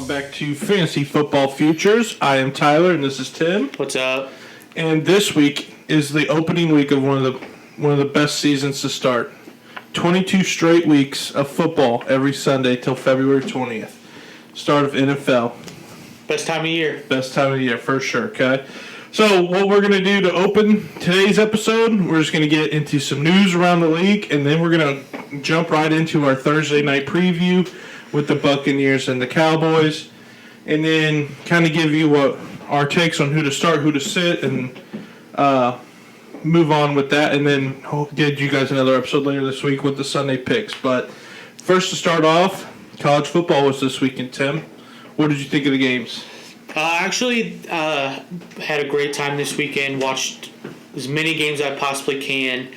welcome back to Fantasy Football Futures. I am Tyler, and this is Tim. What's up? And this week is the opening week of one of the best seasons to start. 22 straight weeks of football every Sunday till February 20th. Start of NFL. Best time of year. Best time of year, for sure, okay? So what we're going to do to open today's episode, we're just going to get into some news around the league, and then we're going to jump right into our Thursday night preview with the Buccaneers and the Cowboys, and then kind of give you what our takes on who to start, who to sit, and move on with that, and then get you guys another episode later this week with the Sunday picks. But first, to start off, college football was this weekend, Tim. What did you think of the games? Actually, had a great time this weekend. Watched as many games I possibly can.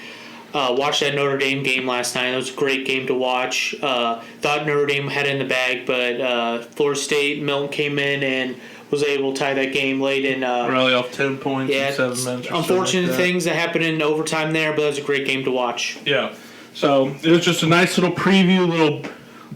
Watched that Notre Dame game last night. It was a great game to watch. Thought Notre Dame had it in the bag, but Florida State, Milton came in and was able to tie that game late in. Rally off 10 points in 7 minutes. Unfortunate things that happened in overtime there, but it was a great game to watch. Yeah. So it was just a nice little preview,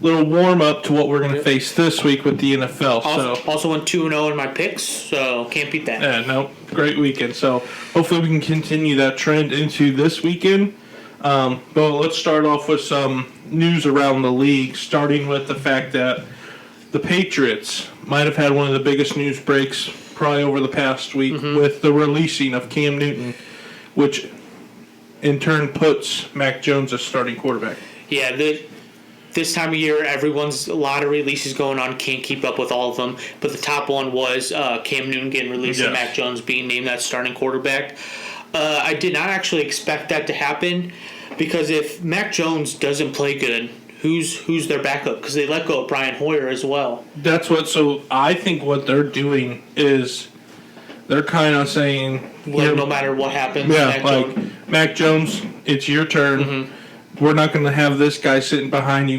little warm up to what we're going to face this week with the NFL. Also went 2-0 in my picks, so can't beat that. Yeah, no, great weekend. So hopefully we can continue that trend into this weekend. But let's start off with some news around the league, starting with the fact that the Patriots might have had one of the biggest news breaks probably over the past week with the releasing of Cam Newton, which in turn puts Mac Jones as starting quarterback. Yeah, this time of year, everyone's a lot of releases going on. Can't keep up with all of them. But the top one was Cam Newton getting released and Mac Jones being named that starting quarterback. I did not actually expect that to happen because if Mac Jones doesn't play good, who's their backup? Because they let go of Brian Hoyer as well. So I think what they're doing is they're kind of saying, no matter what happens, Mac Jones, it's your turn. Mm-hmm. We're not going to have this guy sitting behind you,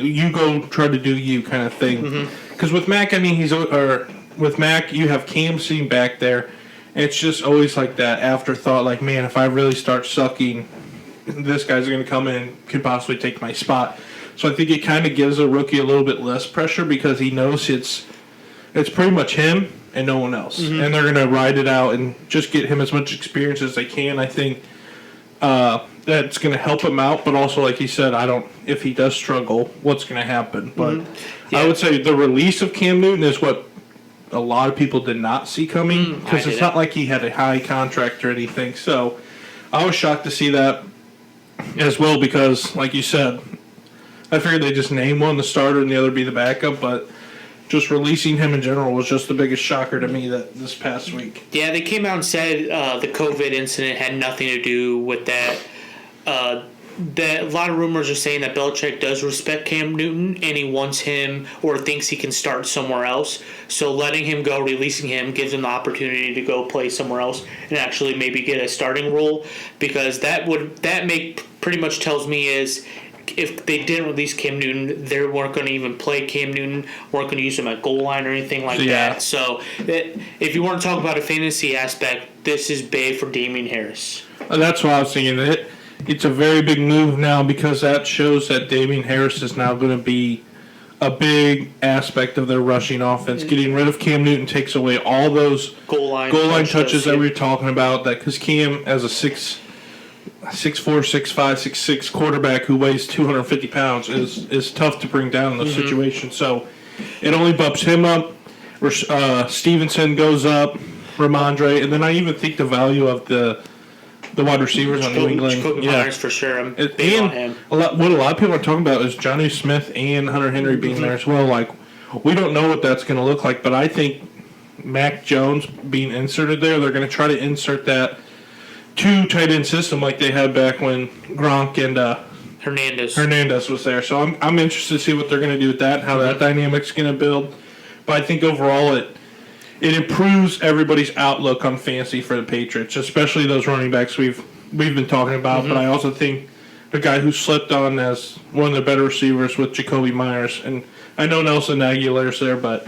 you go try to do you kind of thing. Because with Mac, with Mac, you have Cam sitting back there. It's just always like that afterthought, like, man, if I really start sucking, this guy's going to come in and could possibly take my spot. So I think it kind of gives a rookie a little bit less pressure because he knows it's pretty much him and no one else. Mm-hmm. And they're going to ride it out and just get him as much experience as they can. I think that's going to help him out, but also, like he said, if he does struggle, what's going to happen. But I would say the release of Cam Newton is what a lot of people did not see coming because it's not like he had a high contract or anything. So I was shocked to see that as well because, like you said, I figured they'd just name one the starter and the other be the backup, but just releasing him in general was just the biggest shocker to me this past week. Yeah, they came out and said the COVID incident had nothing to do with that. A lot of rumors are saying that Belichick does respect Cam Newton and he wants him or thinks he can start somewhere else. So letting him go, releasing him, gives him the opportunity to go play somewhere else and actually maybe get a starting role. Because pretty much tells me is if they didn't release Cam Newton, they weren't going to even play Cam Newton, weren't going to use him at goal line or anything like that. So if you want to talk about a fantasy aspect, this is big for Damian Harris. That's what I was thinking. It's a very big move now because that shows that Damian Harris is now going to be a big aspect of their rushing offense. Getting rid of Cam Newton takes away all those goal line touches that we were talking about. Because Cam, as a 6'4", 6'5", 6'6" quarterback who weighs 250 pounds, is tough to bring down in those situations. So it only bumps him up. Stevenson goes up, Ramondre, and then I even think the value of the wide receivers on New England. Myers for sure. I'm big on him. What a lot of people are talking about is Johnny Smith and Hunter Henry being there as well. Like, we don't know what that's going to look like, but I think Mac Jones being inserted there, they're going to try to insert that two tight end system like they had back when Gronk and Hernandez was there. So I'm interested to see what they're going to do with that and how that dynamic's going to build. But I think overall it improves everybody's outlook on fantasy for the Patriots, especially those running backs we've been talking about. But I also think the guy who slipped on as one of the better receivers with Jacoby Myers, and I know Nelson Aguilar's there, but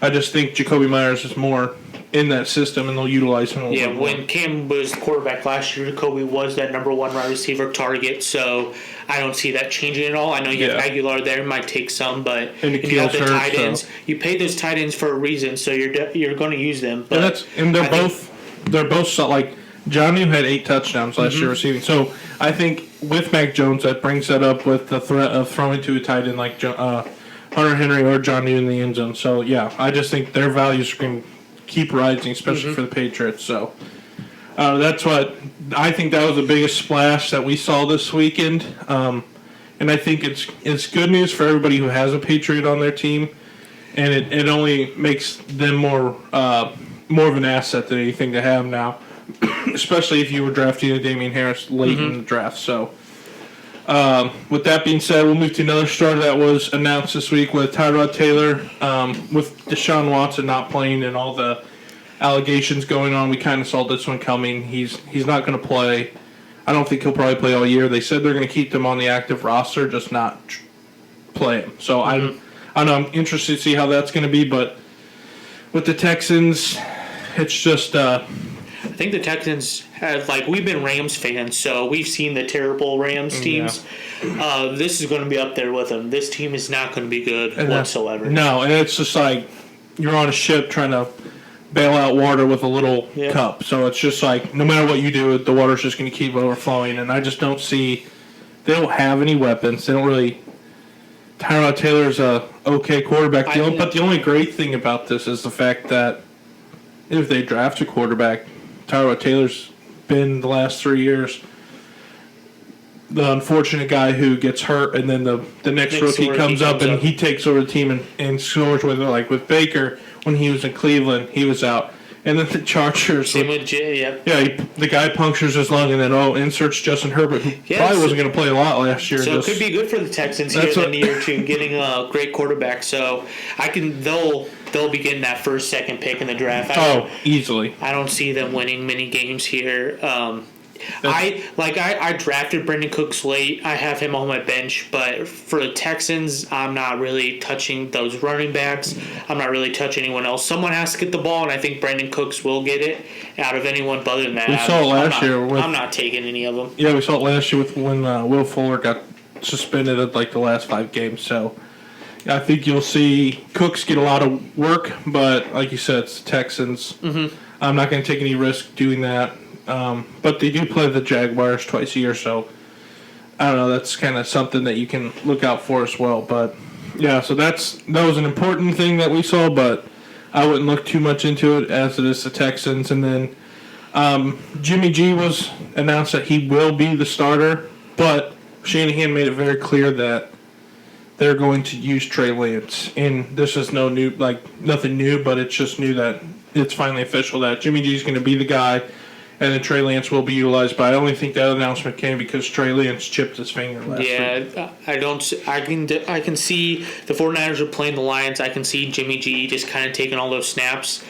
I just think Jacoby Myers is more in that system, and they'll utilize him a little bit more. When Cam was the quarterback last year, Kobe was that number one wide receiver target, so I don't see that changing at all. I know you have Aguilar there, might take some, but if you have the tight ends, you pay those tight ends for a reason, so you're going to use them. But they're both like John New had 8 touchdowns last year receiving. So I think with Mac Jones, that brings that up with the threat of throwing to a tight end like Hunter Henry or John New in the end zone. So yeah, I just think their values are going to keep rising, especially for the Patriots. So that's what I think. That was the biggest splash that we saw this weekend, and I think it's good news for everybody who has a Patriot on their team, and it only makes them more of an asset than anything to have now, especially if you were drafting a Damian Harris late in the draft. So with that being said, we'll move to another starter that was announced this week with Tyrod Taylor. With Deshaun Watson not playing and all the allegations going on, we kind of saw this one coming. He's not going to play. I don't think he'll probably play all year. They said they're going to keep him on the active roster, just not play him. So I don't know. I'm interested to see how that's going to be. But with the Texans, it's just I think the Texans have, we've been Rams fans, so we've seen the terrible Rams teams. Yeah. This is going to be up there with them. This team is not going to be good whatsoever. No, and it's just like you're on a ship trying to bail out water with a little cup. So it's just like no matter what you do, the water's just going to keep overflowing. And I just don't see – they don't have any weapons. They don't really – Tyrod Taylor's a okay quarterback. But the only great thing about this is the fact that if they draft a quarterback – Tyrod Taylor's been the last 3 years the unfortunate guy who gets hurt, and then the next rookie comes up and he takes over the team and scores with it. Like with Baker, when he was in Cleveland, he was out. And then the Chargers. Same with Jay, the guy punctures his lung and then inserts Justin Herbert, who probably wasn't going to play a lot last year. So it could be good for the Texans here in the year two, getting a great quarterback. So they'll be getting that first, second pick in the draft. Easily. I don't see them winning many games here. I drafted Brandon Cooks late. I have him on my bench, but for the Texans, I'm not really touching those running backs. I'm not really touching anyone else. Someone has to get the ball, and I think Brandon Cooks will get it out of anyone other than that. We saw it last year. I'm not taking any of them. Yeah, we saw it last year when Will Fuller got suspended at the last 5 games. So I think you'll see Cooks get a lot of work, but like you said, it's the Texans. Mm-hmm. I'm not going to take any risk doing that. But they do play the Jaguars twice a year, so I don't know. That's kind of something that you can look out for as well. But yeah, so that was an important thing that we saw, but I wouldn't look too much into it as it is the Texans. And then Jimmy G was announced that he will be the starter, but Shanahan made it very clear that they're going to use Trey Lance. And this is nothing new, but it's just new that it's finally official that Jimmy G is going to be the guy. And then Trey Lance will be utilized, but I only think that announcement came because Trey Lance chipped his finger last week. Yeah, I can see the 49ers are playing the Lions. I can see Jimmy G just kind of taking all those snaps.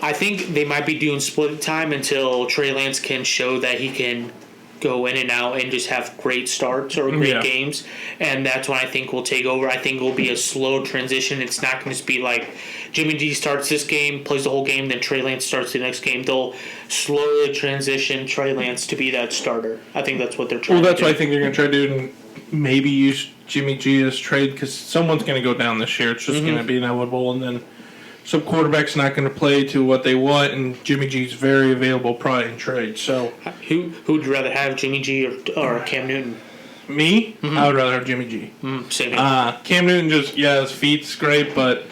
I think they might be doing split time until Trey Lance can show that he can go in and out and just have great starts or great games, and that's when I think we'll take over. I think it will be a slow transition. It's not going to be like Jimmy G starts this game, plays the whole game, then Trey Lance starts the next game. They'll slowly transition Trey Lance to be that starter. I think that's what they're trying to do. Well, that's what I think they're going to try to do, and maybe use Jimmy G as trade, because someone's going to go down this year. It's just going to be inevitable, and then some quarterback's not going to play to what they want, and Jimmy G's very available probably in trade. So, who'd you rather have, Jimmy G or Cam Newton? Me? Mm-hmm. I would rather have Jimmy G. Same here. Cam Newton his feet's great, but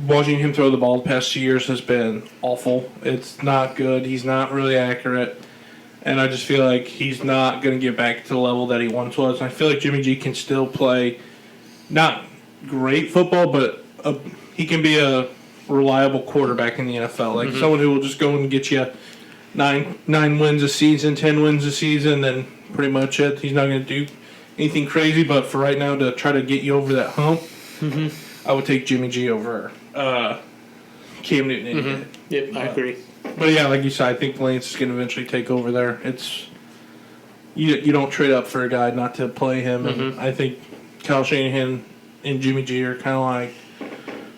watching him throw the ball the past 2 years has been awful. It's not good. He's not really accurate, and I just feel like he's not going to get back to the level that he once was. And I feel like Jimmy G can still play not great football, but he can be a reliable quarterback in the NFL, like someone who will just go and get you nine wins a season, 10 wins a season, and pretty much it. He's not going to do anything crazy, but for right now to try to get you over that hump, I would take Jimmy G over Cam Newton. Yep, I agree. But yeah, like you said, I think Lance is going to eventually take over there. It's you don't trade up for a guy not to play him, and I think Kyle Shanahan and Jimmy G are kind of like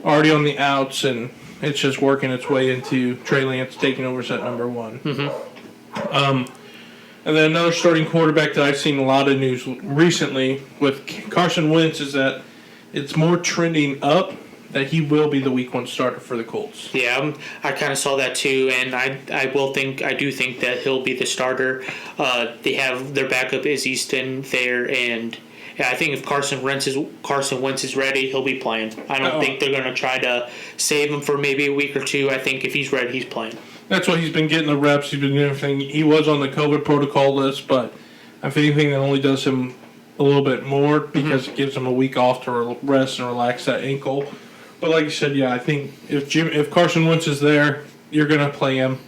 already on the outs, and It's just working its way into Trey Lance taking over at number one. And then another starting quarterback that I've seen a lot of news recently with Carson Wentz is that it's more trending up that he will be the week 1 starter for the Colts. Yeah, I kind of saw that too, and I do think that he'll be the starter. They have their backup is Easton there, and yeah, I think if Carson Wentz is ready, he'll be playing. I don't think they're going to try to save him for maybe a week or two. I think if he's ready, he's playing. That's why he's been getting the reps. He's been doing everything. He was on the COVID protocol list, but if anything, that only does him a little bit more because it gives him a week off to rest and relax that ankle. But like you said, yeah, I think if Carson Wentz is there, you're going to play him.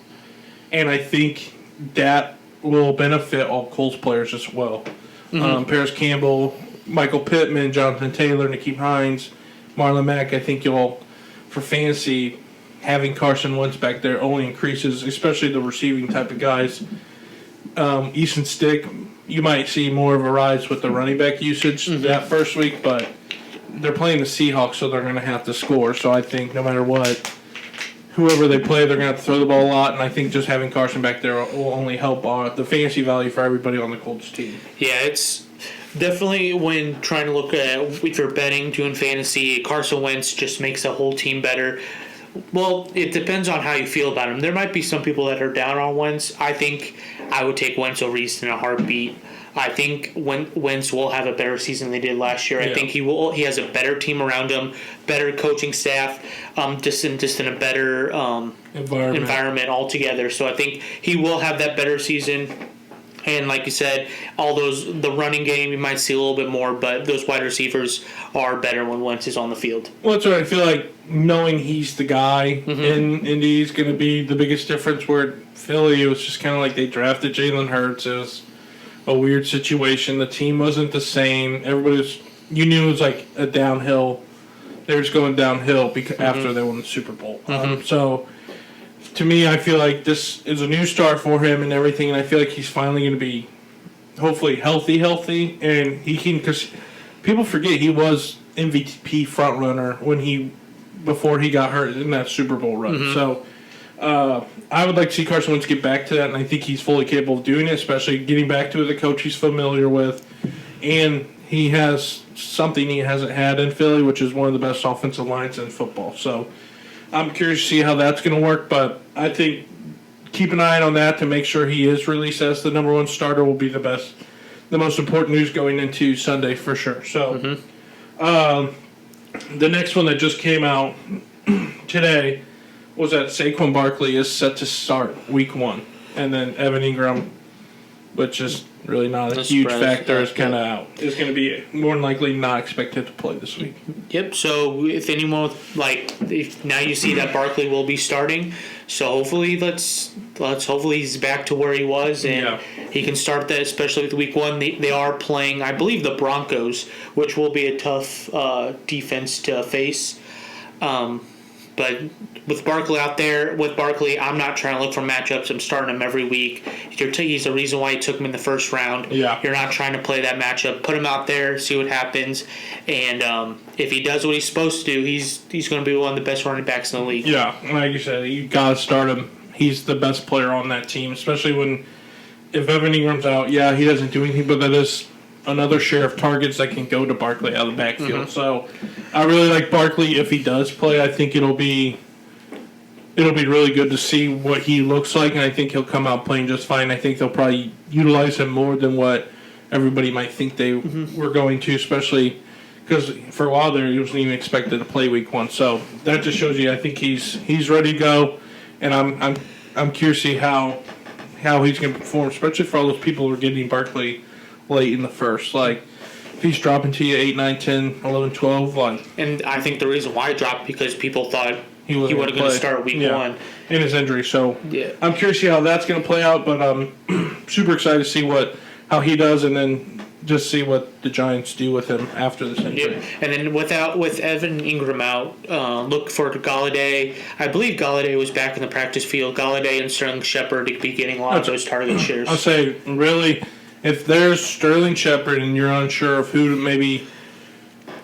And I think that will benefit all Colts players as well. Paris Campbell, Michael Pittman, Jonathan Taylor, N'Keem Hines, Marlon Mack. I think for fantasy, having Carson Wentz back there only increases, especially the receiving type of guys. Easton Stick, you might see more of a rise with the running back usage that first week, but they're playing the Seahawks, so they're going to have to score. So I think no matter what, whoever they play, they're going to have to throw the ball a lot, and I think just having Carson back there will only help the fantasy value for everybody on the Colts team. Yeah, it's definitely when trying to look at if you're betting, doing fantasy, Carson Wentz just makes the whole team better. Well, it depends on how you feel about him. There might be some people that are down on Wentz. I think I would take Wentz over Easton in a heartbeat. I think Wentz will have a better season than they did last year. I think he will. He has a better team around him, better coaching staff, just in a better environment altogether. So I think he will have that better season. And like you said, the running game you might see a little bit more, but those wide receivers are better when Wentz is on the field. Well, that's what I feel like. Knowing he's the guy in Indy is going to be the biggest difference. Where Philly, it was just kind of like they drafted Jalen Hurts. It was a weird situation. The team wasn't the same. You knew it was like a downhill. They were just going downhill after they won the Super Bowl. So, to me, I feel like this is a new start for him and everything, and I feel like he's finally going to be hopefully healthy, and he can, because people forget he was MVP front runner before he got hurt in that Super Bowl run. So, I would like to see Carson Wentz get back to that, and I think he's fully capable of doing it, especially getting back to the coach he's familiar with. And he has something he hasn't had in Philly, which is one of the best offensive lines in football. So I'm curious to see how that's going to work, but I think keep an eye on that to make sure he is released as the number 1 starter will be the most important news going into Sunday for sure. So the next one that just came out today was that Saquon Barkley is set to start week 1. And then Evan Ingram, which is really not a huge factor, is kind of out. Is going to be more than likely not expected to play this week. Yep. So if anyone now you see that Barkley will be starting, so hopefully hopefully he's back to where he was and he can start that, especially with week 1. They are playing, I believe, the Broncos, which will be a tough defense to face. But with Barkley out there, I'm not trying to look for matchups. I'm starting him every week. He's the reason why you took him in the first round. Yeah. You're not trying to play that matchup. Put him out there, see what happens. And if he does what he's supposed to do, he's going to be one of the best running backs in the league. Yeah, like you said, you got to start him. He's the best player on that team, especially if Evan Ingram's out. Yeah, he doesn't do anything, but that is another share of targets that can go to Barkley out of the backfield. So I really like Barkley. If he does play, I think it'll be really good to see what he looks like, and I think he'll come out playing just fine. I think they'll probably utilize him more than what everybody might think they were going to, especially because for a while there he wasn't even expected to play week 1. So that just shows you I think he's ready to go, and I'm curious to see how he's going to perform, especially for all those people who are getting Barkley late in the first. Like, if he's dropping to you 8, 9, 10, 11, 12. And I think the reason why he dropped because people thought he wasn't going to start week 1. In his injury. So I'm curious to see how that's going to play out, but I'm super excited to see how he does, and then just see what the Giants do with him after this injury. And then with Evan Ingram out, look for Galladay. I believe Galladay was back in the practice field. Galladay and Sterling Shepard to be getting a lot of those target shares. I'll say, really, if there's Sterling Shepard and you're unsure of who maybe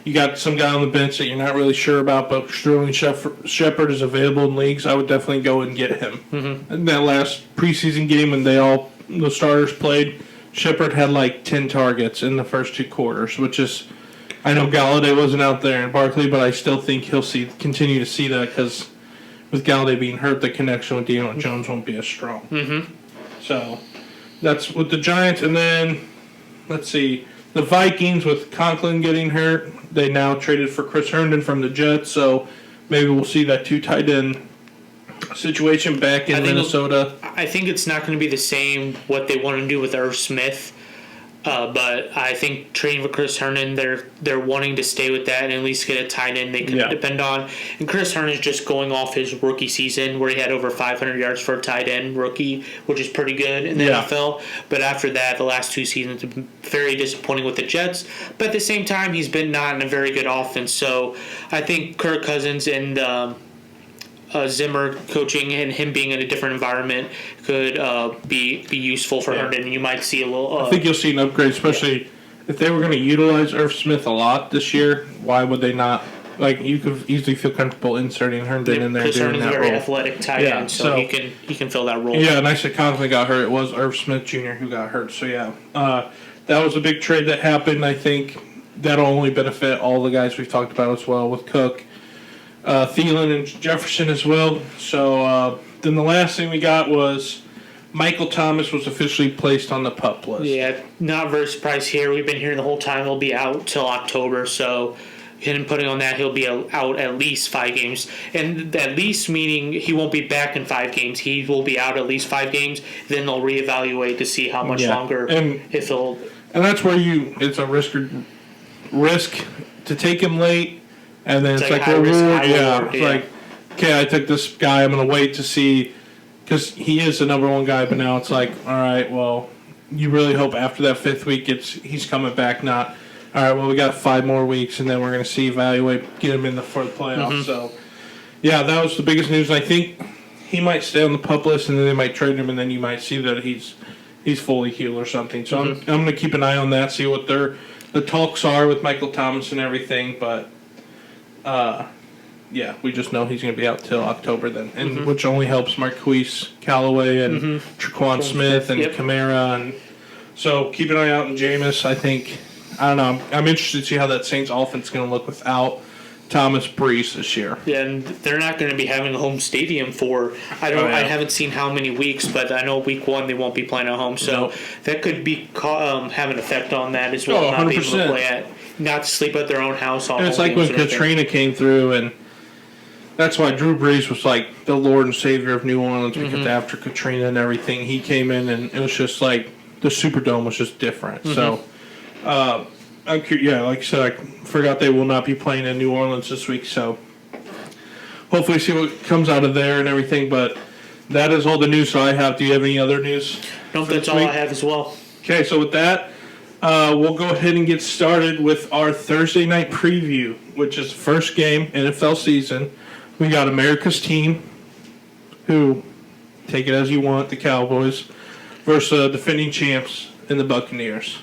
you got some guy on the bench that you're not really sure about, but Sterling Shepard is available in leagues, I would definitely go and get him. Mm-hmm. In that last preseason game when the starters played, Shepard had like 10 targets in the first 2 quarters, which is, I know Galladay wasn't out there in Barkley, but I still think he'll continue to see that because with Galladay being hurt, the connection with Daniel Jones won't be as strong. Mm-hmm. So that's with the Giants, and then let's see. The Vikings, with Conklin getting hurt, they now traded for Chris Herndon from the Jets, so maybe we'll see that 2 tight end situation back in Minnesota. I think it's not going to be the same what they want to do with Irv Smith, but I think trading for Chris Herndon, they're wanting to stay with that and at least get a tight end they can depend on. And Chris Herndon's just going off his rookie season where he had over 500 yards for a tight end rookie, which is pretty good in the NFL. But after that, the last 2 seasons have been very disappointing with the Jets. But at the same time, he's been not in a very good offense. So I think Kirk Cousins and Zimmer coaching and him being in a different environment could be useful for Herndon. You might see a little. I think you'll see an upgrade, especially if they were going to utilize Irv Smith a lot this year. Why would they not? Like, you could easily feel comfortable inserting Herndon in there. Because Herndon's a very role. athletic tight end, so he can fill that role. Yeah, and I said Conklin got hurt. It was Irv Smith Jr. who got hurt. So that was a big trade that happened. I think that'll only benefit all the guys we've talked about as well with Cook. Thielen and Jefferson as well. So then the last thing we got was Michael Thomas was officially placed on the PUP list. Yeah, not very surprised here. We've been hearing the whole time he'll be out till October. So him putting on that, he'll be out at least 5 games. And at least meaning he won't be back in 5 games. He will be out at least 5 games. Then they'll reevaluate to see how much longer if he'll. And that's where it's a risk to take him late. And then it's like a reward. It's like, okay, I took this guy. I'm going to wait to see, because he is the number 1 guy. But now it's like, all right, well, you really hope after that 5th week he's coming back. Not, all right, well, we got 5 more weeks, and then we're going to evaluate, get him for the playoffs. Mm-hmm. So, yeah, that was the biggest news. I think he might stay on the PUP list, and then they might trade him, and then you might see that he's fully healed or something. So I'm going to keep an eye on that, see what the talks are with Michael Thomas and everything, but. We just know he's going to be out till October then, and which only helps Marquise Callaway and Tre'Quan Smith and Kamara, and so keep an eye out on Jameis. I don't know. I'm interested to see how that Saints offense is going to look without Thomas Breeze this year. Yeah, and they're not going to be having a home stadium for I haven't seen how many weeks, but I know week 1 they won't be playing at home, so that could be have an effect on that as well. 100%. Not being able to play not to sleep at their own house. And it's like when Katrina came through, and that's why Drew Brees was like the Lord and Savior of New Orleans, because after Katrina and everything, he came in and it was just like the Superdome was just different. So, I'm curious. Yeah, like I said, I forgot they will not be playing in New Orleans this week. So, hopefully, see what comes out of there and everything. But that is all the news that I have. Do you have any other news? No, that's all I have as well. Okay, so with that. We'll go ahead and get started with our Thursday night preview, which is the first game NFL season. We got America's team, who, take it as you want, the Cowboys, versus defending champs in the Buccaneers.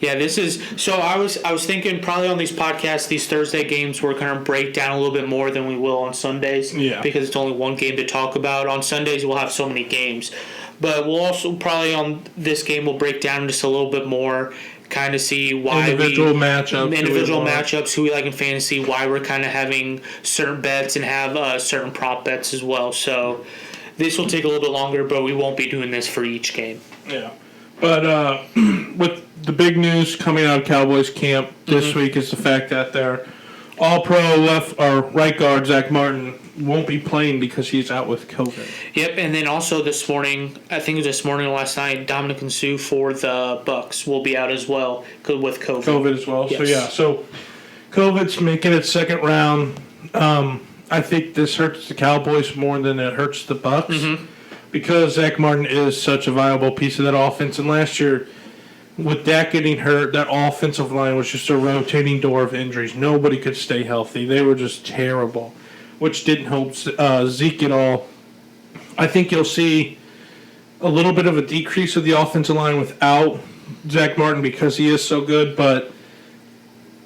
Yeah, this is so. I was thinking probably on these podcasts, these Thursday games we're going to break down a little bit more than we will on Sundays. Yeah. Because it's only one game to talk about. On Sundays we'll have so many games. But we'll also probably on this game we'll break down just a little bit more, kind of see why individual matchups, who we like in fantasy, why we're kind of having certain bets and have certain prop bets as well. So this will take a little bit longer, but we won't be doing this for each game. Yeah. But with the big news coming out of Cowboys camp this week is the fact that their all-pro right guard, Zach Martin, won't be playing because he's out with COVID. Yep, and then also this morning, I think it was this morning or last night, Dominican Sue for the Bucs will be out as well with COVID. COVID as well. Yes. So COVID's making its second round. I think this hurts the Cowboys more than it hurts the Bucs because Zach Martin is such a viable piece of that offense. And last year, with Dak getting hurt, that offensive line was just a rotating door of injuries. Nobody could stay healthy. They were just terrible, which didn't help Zeke at all. I think you'll see a little bit of a decrease of the offensive line without Zach Martin because he is so good, but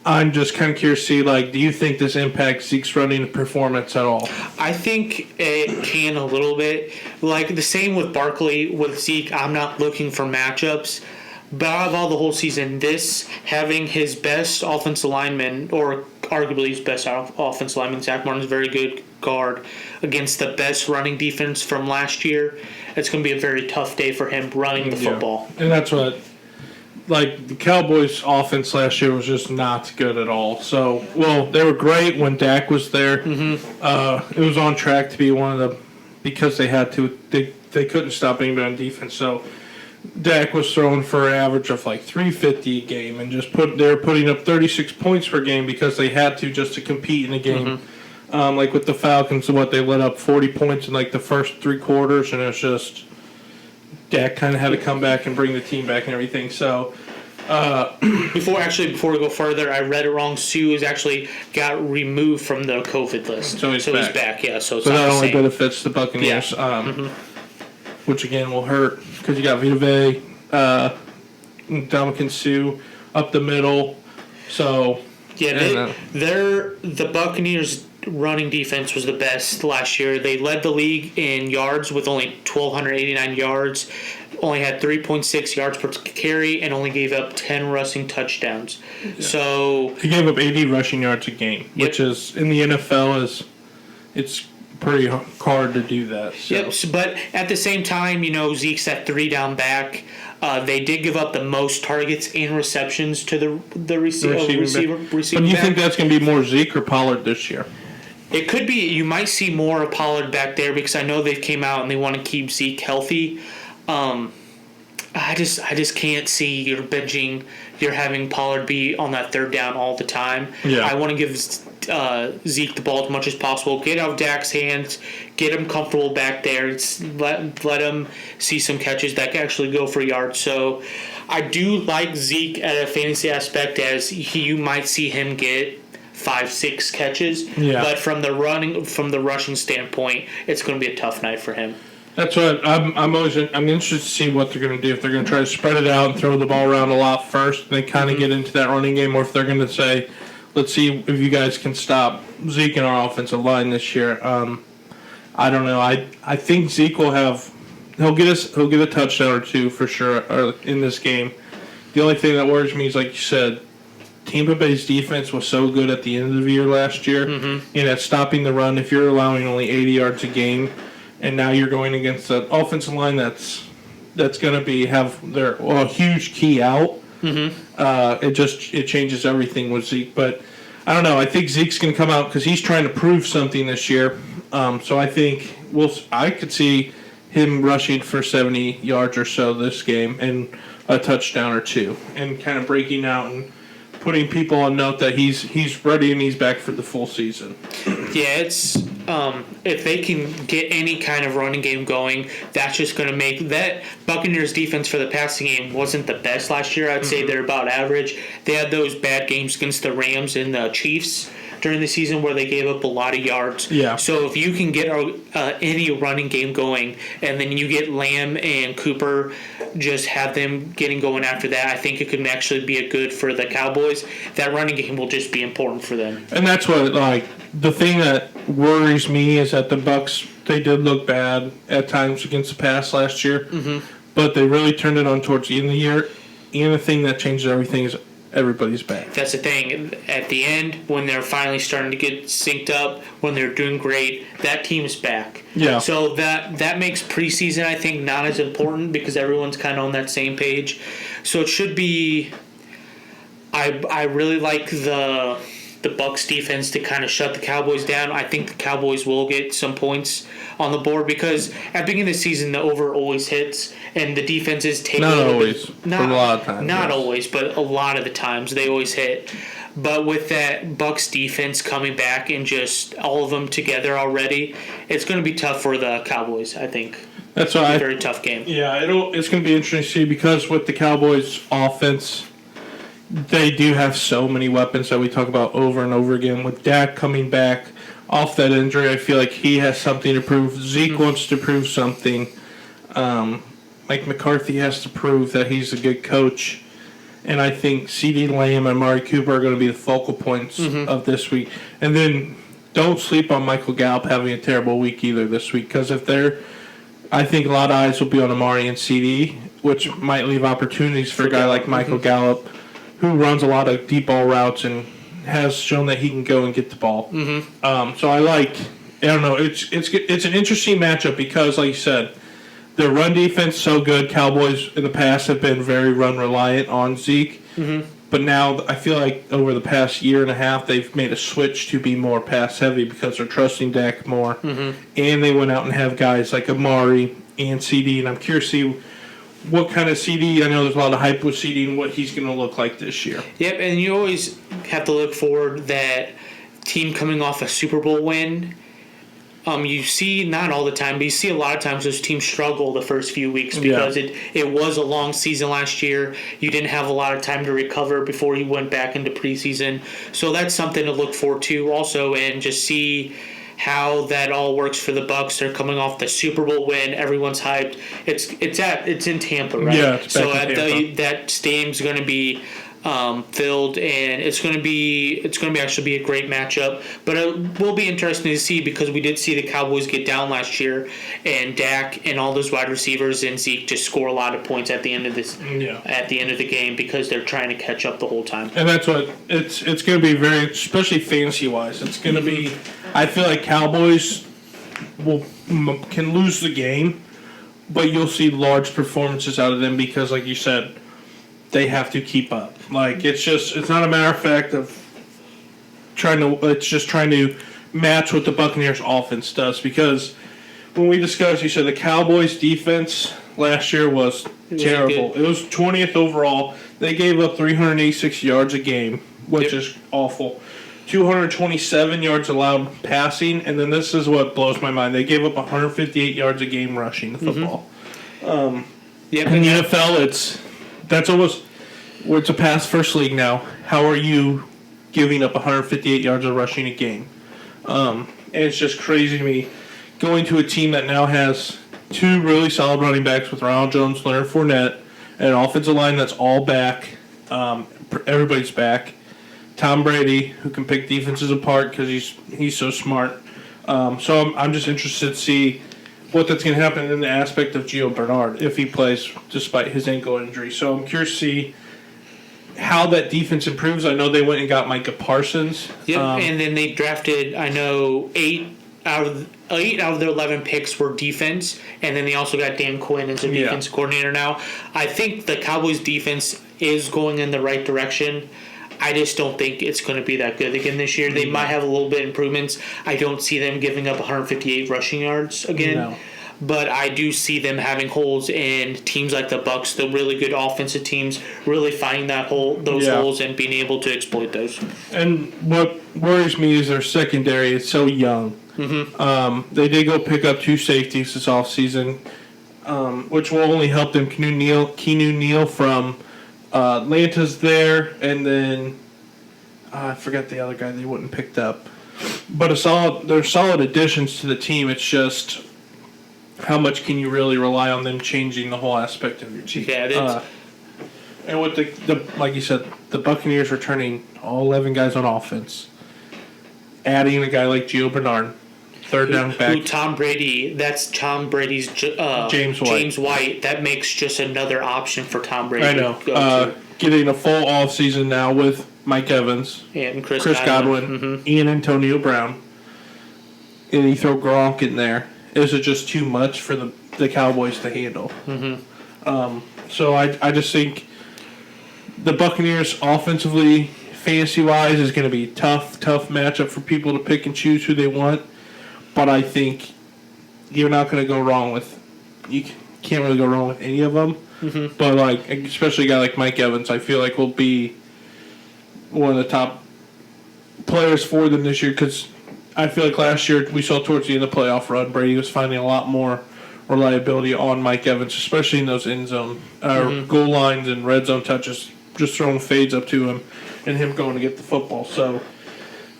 I'm just kind of curious to see, do you think this impacts Zeke's running performance at all? I think it can a little bit. Like the same with Barkley, with Zeke, I'm not looking for matchups. But out of all the whole season, this having his best offensive lineman, or arguably his best offensive lineman, Zach Martin's a very good guard, against the best running defense from last year, it's going to be a very tough day for him running the football. And that's what, the Cowboys' offense last year was just not good at all. So, they were great when Dak was there. Mm-hmm. It was on track to be one of the, because they had to, they couldn't stop anybody on defense. So, Dak was throwing for an average of 350 a game, and they were putting up 36 points per game because they had to just to compete in a game. Mm-hmm. With the Falcons, they let up 40 points in the first 3 quarters, and it was just Dak kind of had to come back and bring the team back and everything. So before we go further, I read it wrong. Sue has actually got removed from the COVID list, so he's back. Yeah, so that only benefits the Buccaneers. Yeah. Which again will hurt because you got Vita Vea, Ndamukong Suh up the middle. So the Buccaneers' running defense was the best last year. They led the league in yards with only 1,289 yards, only had 3.6 yards per carry, and only gave up 10 rushing touchdowns. Yeah. So he gave up 80 rushing yards a game, which is in the NFL it's pretty hard to do that. So. Yep, but at the same time, Zeke's that 3 down back. They did give up the most targets and receptions to the receiver. But do you think that's going to be more Zeke or Pollard this year? It could be. You might see more of Pollard back there because I know they've came out and they want to keep Zeke healthy. I just can't see you're having Pollard be on that 3rd down all the time. Yeah. I want to give Zeke the ball as much as possible. Get out of Dak's hands. Get him comfortable back there. Let him see some catches that can actually go for yards. So I do like Zeke at a fantasy aspect, as you might see him get 5-6 catches. Yeah. But from the rushing standpoint, it's going to be a tough night for him. That's what I'm interested to see what they're going to do. If they're going to try to spread it out and throw the ball around a lot first, and they kind of get into that running game, or if they're going to say, let's see if you guys can stop Zeke in our offensive line this year. I don't know. I think Zeke will he'll get a touchdown or 2 for sure in this game. The only thing that worries me is, like you said, Tampa Bay's defense was so good at the end of the year last year, and at stopping the run. If you're allowing only 80 yards a game, and now you're going against an offensive line that's going to have their huge key out. Mm-hmm. It changes everything with Zeke. But I don't know. I think Zeke's going to come out because he's trying to prove something this year. So I think I could see him rushing for 70 yards or so this game and a touchdown or 2, and kind of breaking out and putting people on note that he's ready and he's back for the full season. Yeah, it's if they can get any kind of running game going, that's just going to make that Buccaneers defense for the passing game wasn't the best last year. I'd say they're about average. They had those bad games against the Rams and the Chiefs during the season where they gave up a lot of yards. Yeah. So if you can get any running game going, and then you get Lamb and Cooper, just have them getting going after that, I think it could actually be a good for the Cowboys. That running game will just be important for them. And that's what, the thing that worries me is that the Bucs, they did look bad at times against the pass last year, but they really turned it on towards the end of the year. And the thing that changes everything is everybody's back. That's the thing. At the end, when they're finally starting to get synced up, when they're doing great, that team's back. Yeah. So that makes preseason, I think, not as important because everyone's kind of on that same page. So it should be. I really like the Bucs defense to kind of shut the Cowboys down. I think the Cowboys will get some points on the board because at the beginning of the season, the over always hits, and the defenses take not always. A lot of times. Not always, but a lot of the times they always hit. But with that Bucs defense coming back and just all of them together already, it's going to be tough for the Cowboys, I think. That's why. A very tough game. Yeah, it's going to be interesting to see because with the Cowboys' offense, they do have so many weapons that we talk about over and over again. With Dak coming back off that injury, I feel like he has something to prove. Zeke wants to prove something. Mike McCarthy has to prove that he's a good coach. And I think CeeDee Lamb and Amari Cooper are going to be the focal points of this week. And then don't sleep on Michael Gallup having a terrible week either this week, because I think a lot of eyes will be on Amari and CeeDee, which might leave opportunities for a guy like Michael Gallup, who runs a lot of deep ball routes and has shown that he can go and get the ball. So I don't know, it's an interesting matchup because, like you said, their run defense is so good. Cowboys in the past have been very run reliant on Zeke. But now I feel like over the past year and a half, they've made a switch to be more pass heavy because they're trusting Dak more. And they went out and have guys like Amari and CeeDee. And I'm curious to see what kind of CeeDee. I know there's a lot of hype with CeeDee and what he's going to look like this year. Yep, and you always have to look forward that team coming off a Super Bowl win. You see, not all the time, but you see a lot of times those teams struggle the first few weeks because it was a long season last year. You didn't have a lot of time to recover before you went back into preseason. So that's something to look forward to also, and just see how that all works for the Bucs. They're coming off the Super Bowl win. Everyone's hyped. It's in Tampa, right? Yeah, it's back in Tampa. That stadium's going to be filled, and it's going to actually be a great matchup. But it will be interesting to see because we did see the Cowboys get down last year, and Dak and all those wide receivers and Zeke just score a lot of points at the end of at the end of the game because they're trying to catch up the whole time. And that's what it's going to be very, especially fantasy wise. It's going to be. I feel like Cowboys can lose the game, but you'll see large performances out of them because, like you said, they have to keep up. Like it's not a matter of fact of trying to match what the Buccaneers offense does, because when we discussed, you said the Cowboys defense last year was terrible. It was 20th overall. They gave up 386 yards a game, which is awful. 227 yards allowed passing, and then this is what blows my mind. They gave up 158 yards a game rushing the football. In the NFL, it's a pass-first league now. How are you giving up 158 yards of rushing a game? And it's just crazy to me going to a team that now has two really solid running backs with Ronald Jones, Leonard Fournette, and an offensive line that's all back. Everybody's back. Tom Brady, who can pick defenses apart because he's so smart. So I'm just interested to see what that's going to happen in the aspect of Gio Bernard if he plays despite his ankle injury. So I'm curious to see how that defense improves. I know they went and got Micah Parsons. Yep, and then they drafted, I know, 8 out of their 11 picks were defense, and then they also got Dan Quinn as a defense coordinator now. I think the Cowboys' defense is going in the right direction. I just don't think it's going to be that good again this year. They might have a little bit of improvements. I don't see them giving up 158 rushing yards again. No. But I do see them having holes, in teams like the Bucs, the really good offensive teams, really finding those holes and being able to exploit those. And what worries me is their secondary is so young. They did go pick up 2 safeties this offseason, which will only help them. Keanu Neal from Atlanta's there, and then I forgot the other guy they wouldn't picked up. But they're solid additions to the team. It's just how much can you really rely on them changing the whole aspect of your team? Yeah, and with the like you said, the Buccaneers returning all 11 guys on offense, adding a guy like Gio Bernard, third down back. Tom Brady, that's Tom Brady's James White. That makes just another option for Tom Brady. I know. Getting a full offseason now with Mike Evans, and Chris Godwin, and Antonio Brown. And you throw Gronk in there. Is it just too much for the Cowboys to handle? So I just think the Buccaneers offensively, fantasy-wise, is going to be a tough matchup for people to pick and choose who they want. But I think you're not going to go wrong with – you can't really go wrong with any of them. But, especially a guy like Mike Evans, I feel like will be one of the top players for them this year, because I feel like last year we saw towards the end of the playoff run, Brady was finding a lot more reliability on Mike Evans, especially in those end zone goal lines and red zone touches, just throwing fades up to him and him going to get the football. So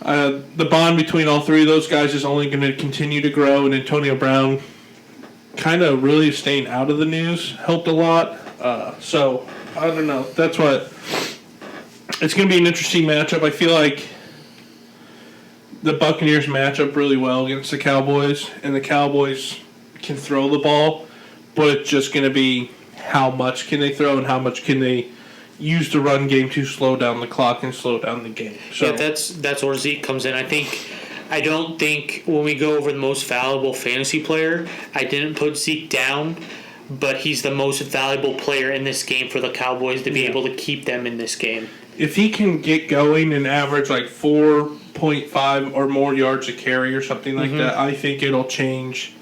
the bond between all three of those guys is only going to continue to grow, and Antonio Brown kind of really staying out of the news helped a lot. So I don't know. That's what. It's going to be an interesting matchup. I feel like the Buccaneers match up really well against the Cowboys, and the Cowboys can throw the ball, but it's just going to be how much can they throw and how much can they use the run game to slow down the clock and slow down the game. So yeah, that's where Zeke comes in. I don't think when we go over the most valuable fantasy player, I didn't put Zeke down, but he's the most valuable player in this game for the Cowboys to be able to keep them in this game. If he can get going and average like 4.5 or more yards a carry or something like that, I think it'll change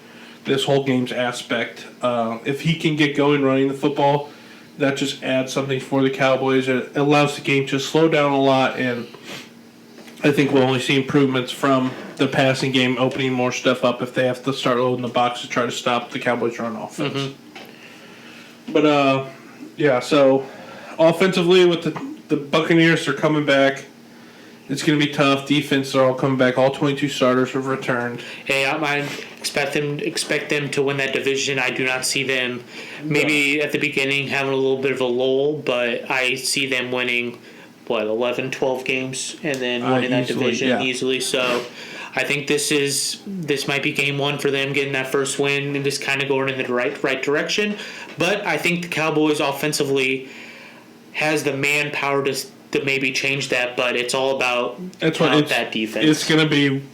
this whole game's aspect. If he can get going running the football, that just adds something for the Cowboys. It allows the game to slow down a lot, and I think we'll only see improvements from the passing game, opening more stuff up if they have to start loading the box to try to stop the Cowboys' run offense. But, so offensively with the Buccaneers are coming back. It's going to be tough. Defense are all coming back. All 22 starters have returned. Hey, I expect them to win that division. I do not see them maybe at the beginning having a little bit of a lull, but I see them winning, 11, 12 games and then winning that division easily. So I think this might be game one for them getting that first win and just kind of going in the right direction. But I think the Cowboys offensively has the manpower to maybe change that, but it's all about that defense. It's going to be,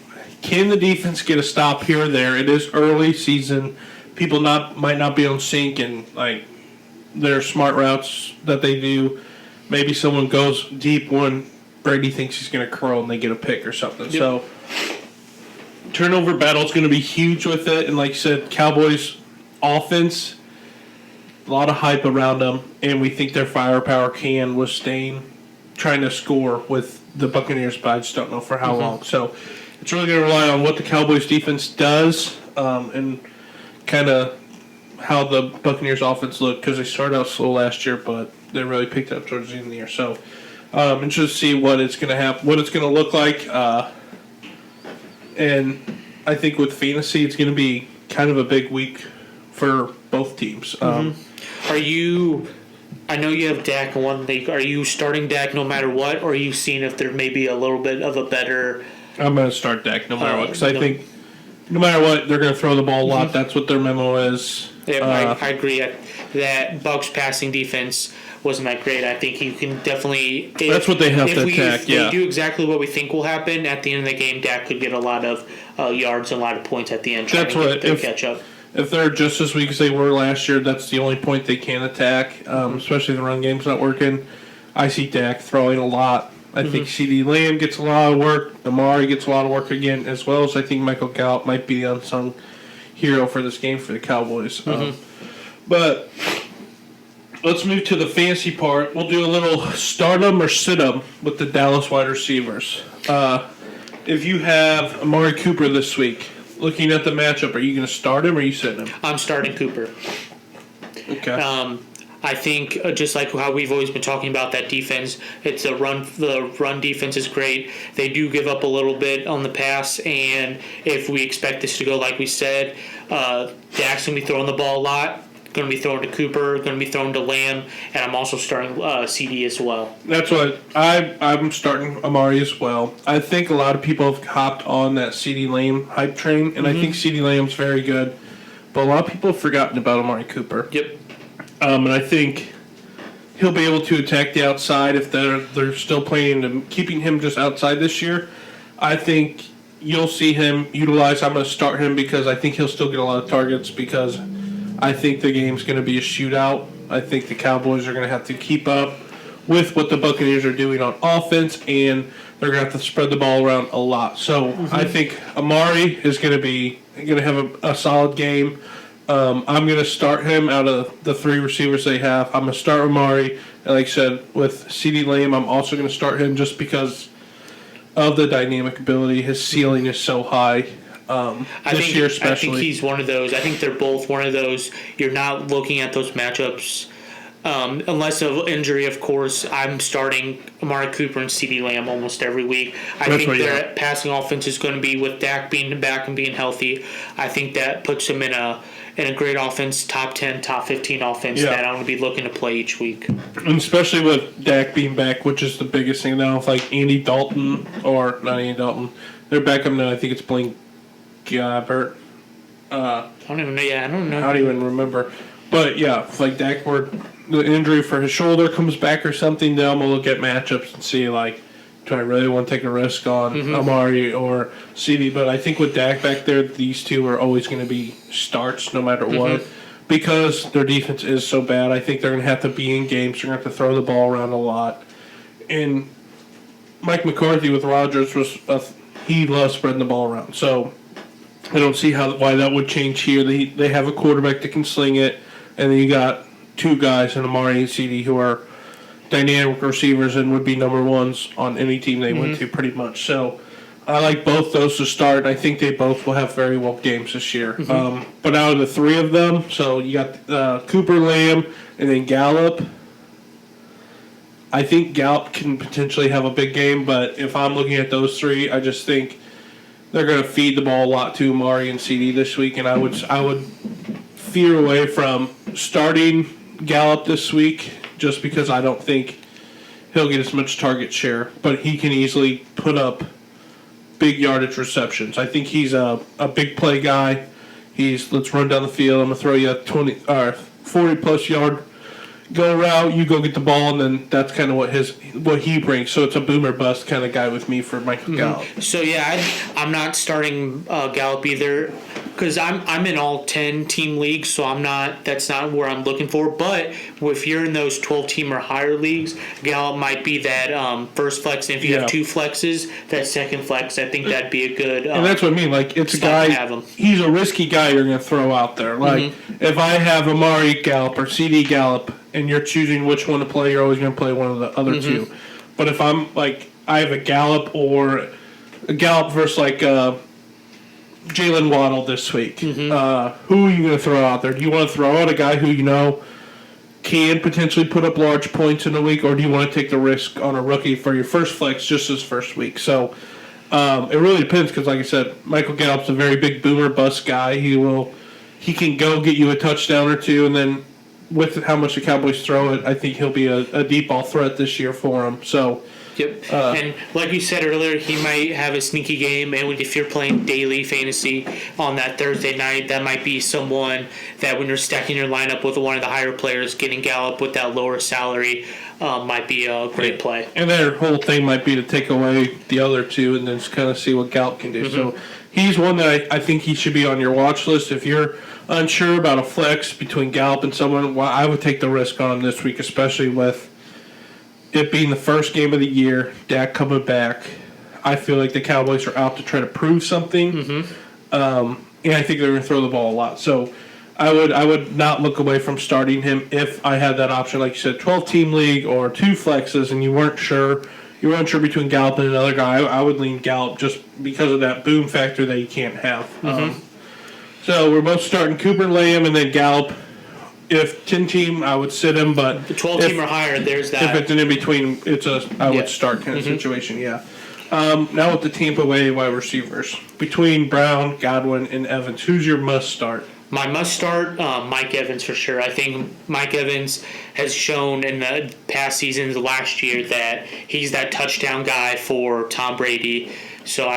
can the defense get a stop here or there? It is early season. People might not be on sync and like their smart routes that they do. Maybe someone goes deep when Brady thinks he's going to curl and they get a pick or something. Yep. So turnover battle is going to be huge with it. And like you said, Cowboys offense, a lot of hype around them, and we think their firepower can withstand trying to score with the Buccaneers, but I just don't know for how long. So it's really going to rely on what the Cowboys defense does and kind of how the Buccaneers offense looked, because they started out slow last year, but they really picked up towards the end of the year. So interested to see what it's going to happen, what it's going to look like. And I think with fantasy, it's going to be kind of a big week for both teams. I know you have Dak in one league. Are you starting Dak no matter what, or are you seeing if there may be a little bit of a better... I'm going to start Dak no matter what, because I think no matter what, they're going to throw the ball a lot. That's what their memo is. Yeah, I agree. That Bucs passing defense wasn't that great. I think you can definitely... That's what they have to attack, if they do exactly what we think will happen, at the end of the game, Dak could get a lot of yards and a lot of points at the end trying to catch up. If they're just as weak as they were last year, that's the only point they can attack, especially if the run game's not working. I see Dak throwing a lot. I think CeeDee Lamb gets a lot of work. Amari gets a lot of work again, as well as I think Michael Gallup might be the unsung hero for this game for the Cowboys. But let's move to the fantasy part. We'll do a little stardom or sit-em with the Dallas wide receivers. If you have Amari Cooper this week, looking at the matchup, are you going to start him or are you sitting him? I'm starting Cooper. Okay. I think just like how we've always been talking about that defense, the run defense is great. They do give up a little bit on the pass, and if we expect this to go like we said, Dak's going to be throwing the ball a lot. Going to be thrown to Cooper, going to be thrown to Lamb, and I'm also starting CD as well. That's what I'm starting Amari as well. I think a lot of people have hopped on that CD Lamb hype train, and I think CD Lamb's very good, but a lot of people have forgotten about Amari Cooper. Yep. And I think he'll be able to attack the outside if they're still playing and keeping him just outside this year. I think you'll see him utilized. I'm going to start him because I think he'll still get a lot of targets because I think the game's going to be a shootout. I think the Cowboys are going to have to keep up with what the Buccaneers are doing on offense, and they're going to have to spread the ball around a lot. So I think Amari is going to have a solid game. I'm going to start him out of the three receivers they have. I'm going to start Amari. And like I said, with CeeDee Lamb, I'm also going to start him just because of the dynamic ability. His ceiling is so high. This year especially. I think he's one of those. I think they're both one of those. You're not looking at those matchups Unless of injury, of course, I'm starting Amari Cooper and CeeDee Lamb almost every week. I That's think what, their passing offense is going to be, with Dak being back and being healthy, I think that puts them in a great offense, top 10, top 15 offense that I'm going to be looking to play each week. And especially with Dak being back, which is the biggest thing now, with like Andy Dalton, or not Andy Dalton, they're back up now. I think it's Blaine Gabbert. I don't even know. Yeah, I don't know. I don't even remember. But yeah, if like Dak were the injury for his shoulder comes back or something, then I'm gonna look at matchups and see like, do I really want to take a risk on Amari or CD? But I think with Dak back there, these two are always going to be starts no matter what, because their defense is so bad. I think they're going to have to be in games. They're going to have to throw the ball around a lot. And Mike McCarthy with Rodgers he loves spreading the ball around. So I don't see why that would change here. They have a quarterback that can sling it, and then you got two guys in Amari and CD who are dynamic receivers and would be number ones on any team they went to pretty much. So I like both those to start. I think they both will have very well games this year. But out of the three of them, so you got Cooper, Lamb, and then Gallup. I think Gallup can potentially have a big game, but if I'm looking at those three, I just think they're going to feed the ball a lot to Amari and CD this week, and I would veer away from starting Gallup this week just because I don't think he'll get as much target share, but he can easily put up big yardage receptions. I think he's a big play guy. Let's run down the field. I'm going to throw you a 20 or 40-plus yard go route. You go get the ball, and then that's kind of what he brings. So it's a boomer bust kind of guy with me for Michael Gallup. So yeah, I'm not starting Gallup either, because I'm in all 10 team leagues, so that's not where I'm looking for. But if you're in those 12 team or higher leagues, Gallup might be that first flex. And if you have two flexes, that second flex, I think that'd be a good. And that's what I mean. Like, it's a guy. He's a risky guy you're going to throw out there. Like, if I have Amari Gallup or CD Gallup, and you're choosing which one to play, you're always going to play one of the other two. But if I'm like, I have a Gallup versus like Jalen Waddle this week, who are you going to throw out there? Do you want to throw out a guy who you know can potentially put up large points in a week, or do you want to take the risk on a rookie for your first flex just his first week? So it really depends, because like I said, Michael Gallup's a very big boomer bust guy. He can go get you a touchdown or two, and then with how much the Cowboys throw it, I think he'll be a deep ball threat this year for them. So, yep. And like you said earlier, he might have a sneaky game. And if you're playing daily fantasy on that Thursday night, that might be someone that when you're stacking your lineup with one of the higher players, getting Gallup with that lower salary might be a great play. And their whole thing might be to take away the other two and then just kind of see what Gallup can do. So he's one that I think he should be on your watch list. If you're unsure about a flex between Gallup and someone, well, I would take the risk on him this week, especially with it being the first game of the year, Dak coming back. I feel like the Cowboys are out to try to prove something, and I think they're going to throw the ball a lot. So I would not look away from starting him if I had that option, like you said, 12-team league or two flexes, and you were unsure between Gallup and another guy. I would lean Gallup just because of that boom factor that you can't have. So we're both starting Cooper, Lamb, and then Gallup. If 10-team, I would sit him, but the 12-team or higher, there's that. If it's an in-between, I would start kind of situation, Now with the Tampa Bay wide receivers. Between Brown, Godwin, and Evans, who's your must-start? My must-start, Mike Evans for sure. I think Mike Evans has shown in the past seasons, last year, that he's that touchdown guy for Tom Brady. So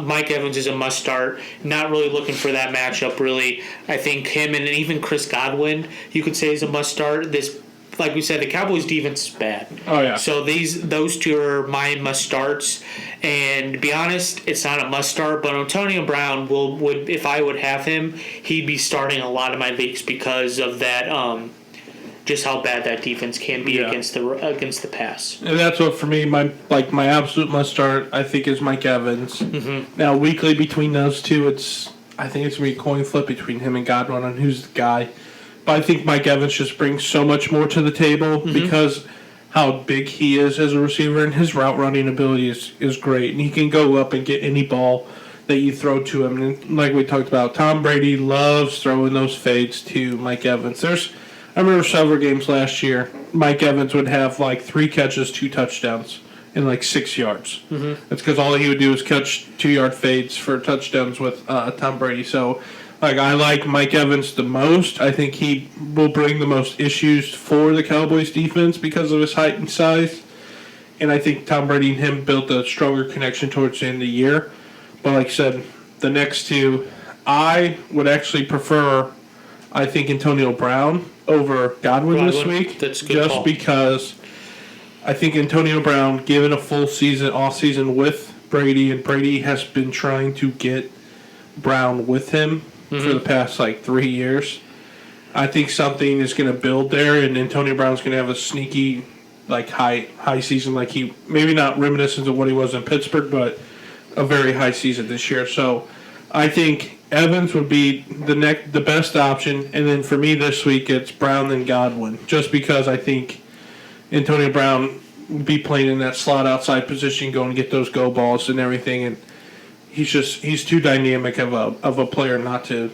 Mike Evans is a must-start. Not really looking for that matchup, really. I think him and even Chris Godwin, you could say, is a must-start. Like we said, the Cowboys' defense is bad. Oh, yeah. So those two are my must-starts. And to be honest, it's not a must-start, but Antonio Brown would if I would have him, he'd be starting a lot of my leagues because of that, just how bad that defense can be against the pass. And that's what, for me, my absolute must-start, I think, is Mike Evans. Now, weekly between those two, I think it's going to be a coin flip between him and Godwin on who's the guy. But I think Mike Evans just brings so much more to the table because how big he is as a receiver, and his route running ability is great. And he can go up and get any ball that you throw to him. And like we talked about, Tom Brady loves throwing those fades to Mike Evans. I remember several games last year, Mike Evans would have like 3 catches, 2 touchdowns, and like 6 yards. Mm-hmm. That's because all he would do is catch 2-yard fades for touchdowns with Tom Brady. So, like, I like Mike Evans the most. I think he will bring the most issues for the Cowboys defense because of his height and size. And I think Tom Brady and him built a stronger connection towards the end of the year. But like I said, the next two, I would actually prefer, I think, Antonio Brown over Godwin this week. That's a good just call. Because I think Antonio Brown, given a full season, off season with Brady, and Brady has been trying to get Brown with him for the past like 3 years. I think something is going to build there, and Antonio Brown's going to have a sneaky, like high season, like he maybe not reminiscent of what he was in Pittsburgh, but a very high season this year. So I think Evans would be the best option, and then for me this week it's Brown and Godwin, just because I think Antonio Brown will be playing in that slot outside position, going to get those go balls and everything, and he's too dynamic of a player not to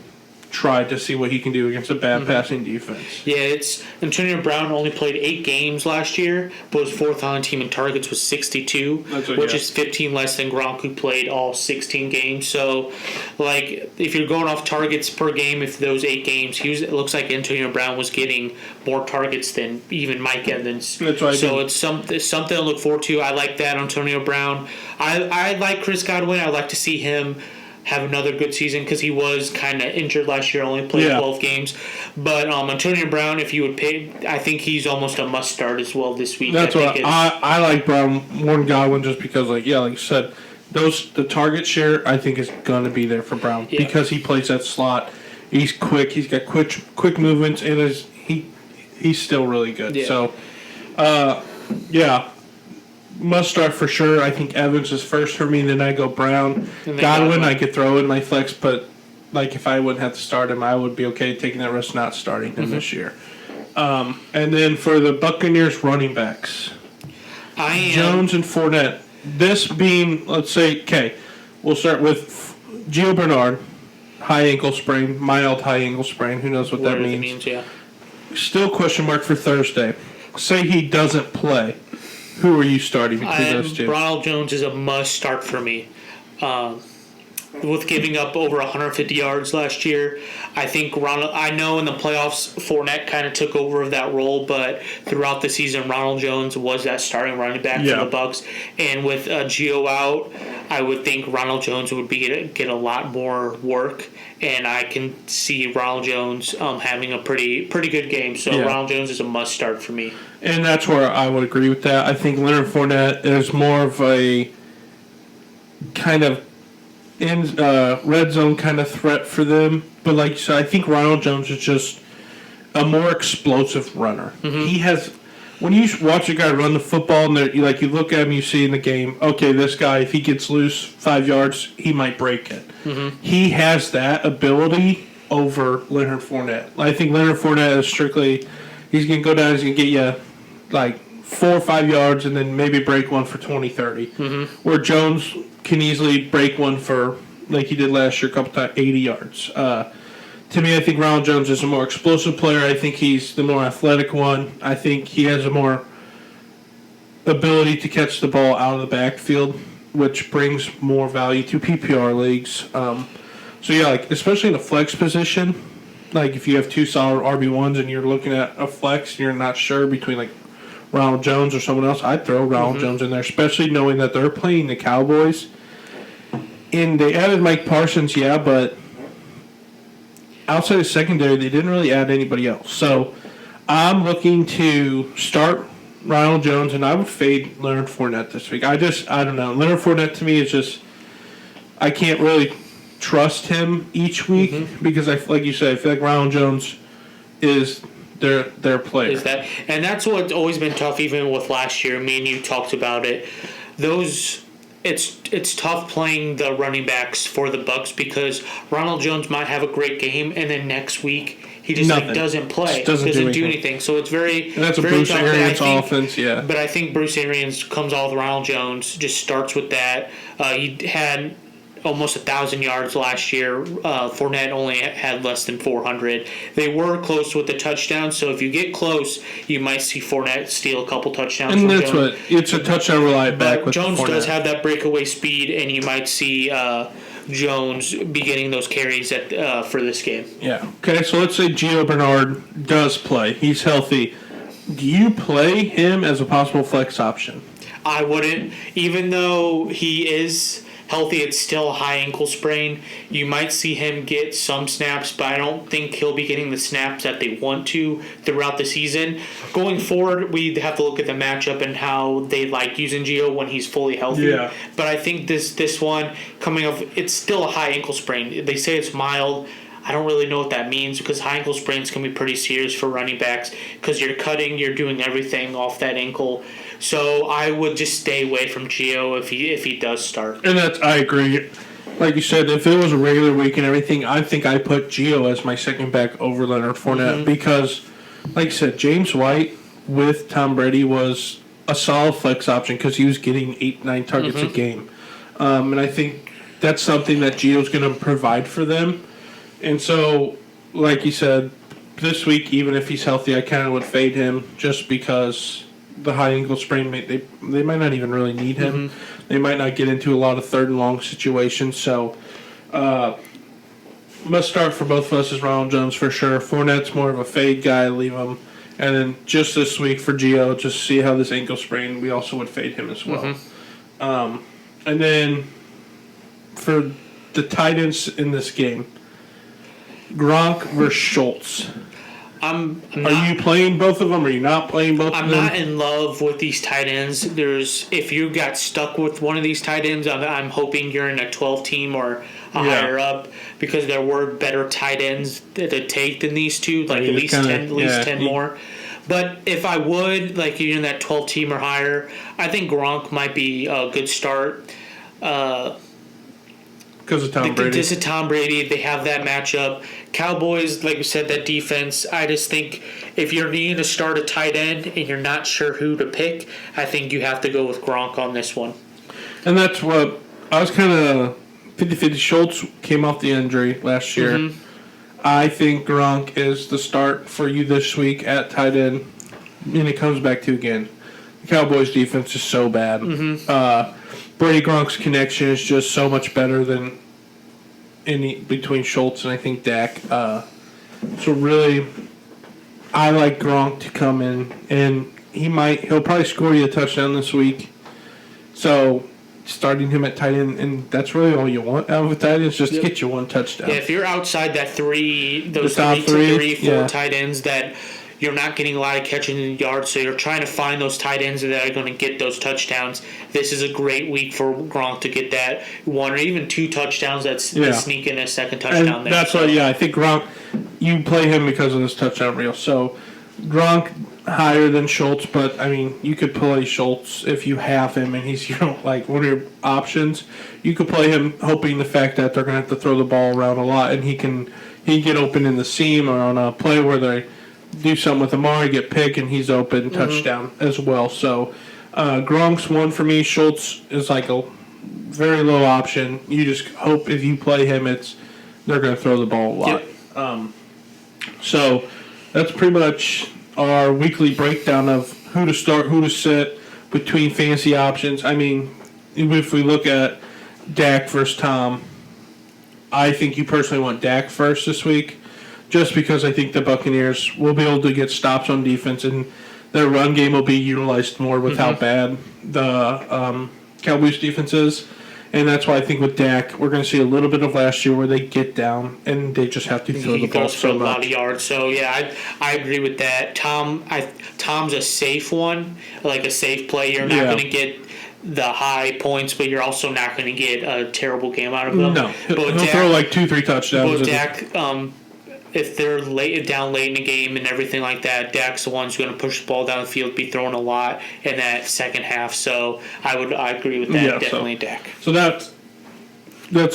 try to see what he can do against a bad passing defense. Yeah, it's Antonio Brown only played 8 games last year, but his fourth on team in targets was 62, which is 15 less than Gronk, who played all 16 games. So, like, if you're going off targets per game, if those 8 games, it looks like Antonio Brown was getting more targets than even Mike Evans. That's right. So it's something to look forward to. I like that, Antonio Brown. I like Chris Godwin. I like to see him have another good season because he was kind of injured last year, only played 12 games. But Antonio Brown, if you would pay, I think he's almost a must start as well this week. That's I like Brown more than Godwin just because, like you said, the target share I think is going to be there for Brown because he plays that slot. He's quick. He's got quick movements, and he's still really good. Yeah. So, must start for sure. I think Evans is first for me, then I go Brown. Godwin I could throw in my flex, but like if I wouldn't have to start him, I would be okay taking that risk not starting him this year. And then for the Buccaneers running backs, Jones and Fournette. This being, let's say, okay, we'll start with Gio Bernard, high ankle sprain, mild high ankle sprain. Who knows what that means? Still question mark for Thursday. Say he doesn't play. Who are you starting between those two? Ronald Jones is a must start for me. With giving up over 150 yards last year, I think I know in the playoffs, Fournette kind of took over of that role, but throughout the season, Ronald Jones was that starting running back for the Bucs. And with Gio out, I would think Ronald Jones would get a lot more work, and I can see Ronald Jones having a pretty good game. So Ronald Jones is a must start for me. And that's where I would agree with that. I think Leonard Fournette is more of a kind of in red zone kind of threat for them. But like you said, I think Ronald Jones is just a more explosive runner. Mm-hmm. He has, when you watch a guy run the football, and you look at him, you see in the game, okay, this guy, if he gets loose 5 yards, he might break it. Mm-hmm. He has that ability over Leonard Fournette. I think Leonard Fournette is strictly, he's going to go down, he's going to get you like 4 or 5 yards and then maybe break one for 20, 30. Mm-hmm. Where Jones can easily break one for, like he did last year, a couple times, 80 yards. To me, I think Ronald Jones is a more explosive player. I think he's the more athletic one. I think he has a more ability to catch the ball out of the backfield, which brings more value to PPR leagues. Especially in the flex position, like if you have 2 solid RB1s and you're looking at a flex and you're not sure between like Ronald Jones or someone else, I'd throw Ronald Jones in there, especially knowing that they're playing the Cowboys. And they added Mike Parsons, but outside of secondary, they didn't really add anybody else. So I'm looking to start Ronald Jones, and I would fade Leonard Fournette this week. I don't know. Leonard Fournette to me is just, I can't really trust him each week because like you said, I feel like Ronald Jones is their player. And that's what's always been tough, even with last year. Me and you talked about it. It's tough playing the running backs for the Bucs because Ronald Jones might have a great game, and then next week he just doesn't play, doesn't do anything. So it's very and that's very a Bruce Arians offense, But I think Bruce Arians comes off with Ronald Jones, just starts with that. He had almost 1,000 yards last year. Fournette only had less than 400. They were close with the touchdown, so if you get close, you might see Fournette steal a couple touchdowns. And that's Jones. It's a touchdown relied back with Jones Fournette. does have that breakaway speed, and you might see Jones be getting those carries for this game. Yeah. Okay, so let's say Gio Bernard does play. He's healthy. Do you play him as a possible flex option? I wouldn't. Even though he is healthy, it's still a high ankle sprain. You might see him get some snaps, but I don't think he'll be getting the snaps that they want to throughout the season. Going forward, we have to look at the matchup and how they like using Gio when he's fully healthy. Yeah. But I think this one, coming off, it's still a high ankle sprain. They say it's mild. I don't really know what that means because high ankle sprains can be pretty serious for running backs because you're doing everything off that ankle. So I would just stay away from Gio if he does start. And I agree. Like you said, if it was a regular week and everything, I think I put Gio as my second back over Leonard Fournette because, like you said, James White with Tom Brady was a solid flex option because he was getting 8-9 targets a game. And I think that's something that Gio's going to provide for them. And so, like you said, this week, even if he's healthy, I kind of would fade him just because the high ankle sprain, they might not even really need him. They might not get into a lot of third and long situations. So, must start for both of us is Ronald Jones for sure. Fournette's more of a fade guy, leave him. And then just this week for Gio, just see how this ankle sprain, we also would fade him as well. And then for the tight ends in this game, Gronk versus Schultz. Are you playing both of them? Or are you not playing both of them? I'm not in love with these tight ends. If you got stuck with one of these tight ends, I'm hoping you're in a 12 team or higher up because there were better tight ends to take than these two, like at least 10 more. But if I would, like you're in that 12 team or higher, I think Gronk might be a good start. Because of Tom Brady. This is Tom Brady. They have that matchup. Cowboys, like you said, that defense. I just think if you're needing to start a tight end and you're not sure who to pick, I think you have to go with Gronk on this one. And that's what I was kind of 50-50. Schultz came off the injury last year. I think Gronk is the start for you this week at tight end. And it comes back to, again, the Cowboys defense is so bad. Brady Gronk's connection is just so much better than between Schultz and I think Dak. So really, I like Gronk to come in, and he'll probably score you a touchdown this week. So starting him at tight end, and that's really all you want out of a tight end is just to get you one touchdown. Yeah, if you're outside that four tight ends that you're not getting a lot of catching in yards, so you're trying to find those tight ends that are going to get those touchdowns. This is a great week for Gronk to get that one or even two touchdowns to sneak in a second touchdown and there. That's why, I think Gronk, you play him because of this touchdown reel. So Gronk higher than Schultz, but I mean, you could play Schultz if you have him and he's like one of your options. You could play him hoping the fact that they're going to have to throw the ball around a lot, and he can get open in the seam or on a play where they do something with Amari, get pick, and he's open, touchdown as well. So Gronk's one for me. Schultz is like a very low option. You just hope if you play him, they're going to throw the ball a lot. Yep. So that's pretty much our weekly breakdown of who to start, who to sit between fantasy options. I mean, if we look at Dak versus Tom, I think you personally want Dak first this week, just because I think the Buccaneers will be able to get stops on defense and their run game will be utilized more with how bad the Cowboys defense is. And that's why I think with Dak, we're going to see a little bit of last year where they get down and they just have to throw the ball so much. A lot of yards. So, yeah, I agree with that. Tom's a safe one, like a safe play. You're not going to get the high points, but you're also not going to get a terrible game out of them. No, he'll throw like 2-3 touchdowns. But Dak, if they're down late in the game and everything like that, Dak's the one who's going to push the ball down the field, be throwing a lot in that second half. So I agree with that. Definitely Dak. So that's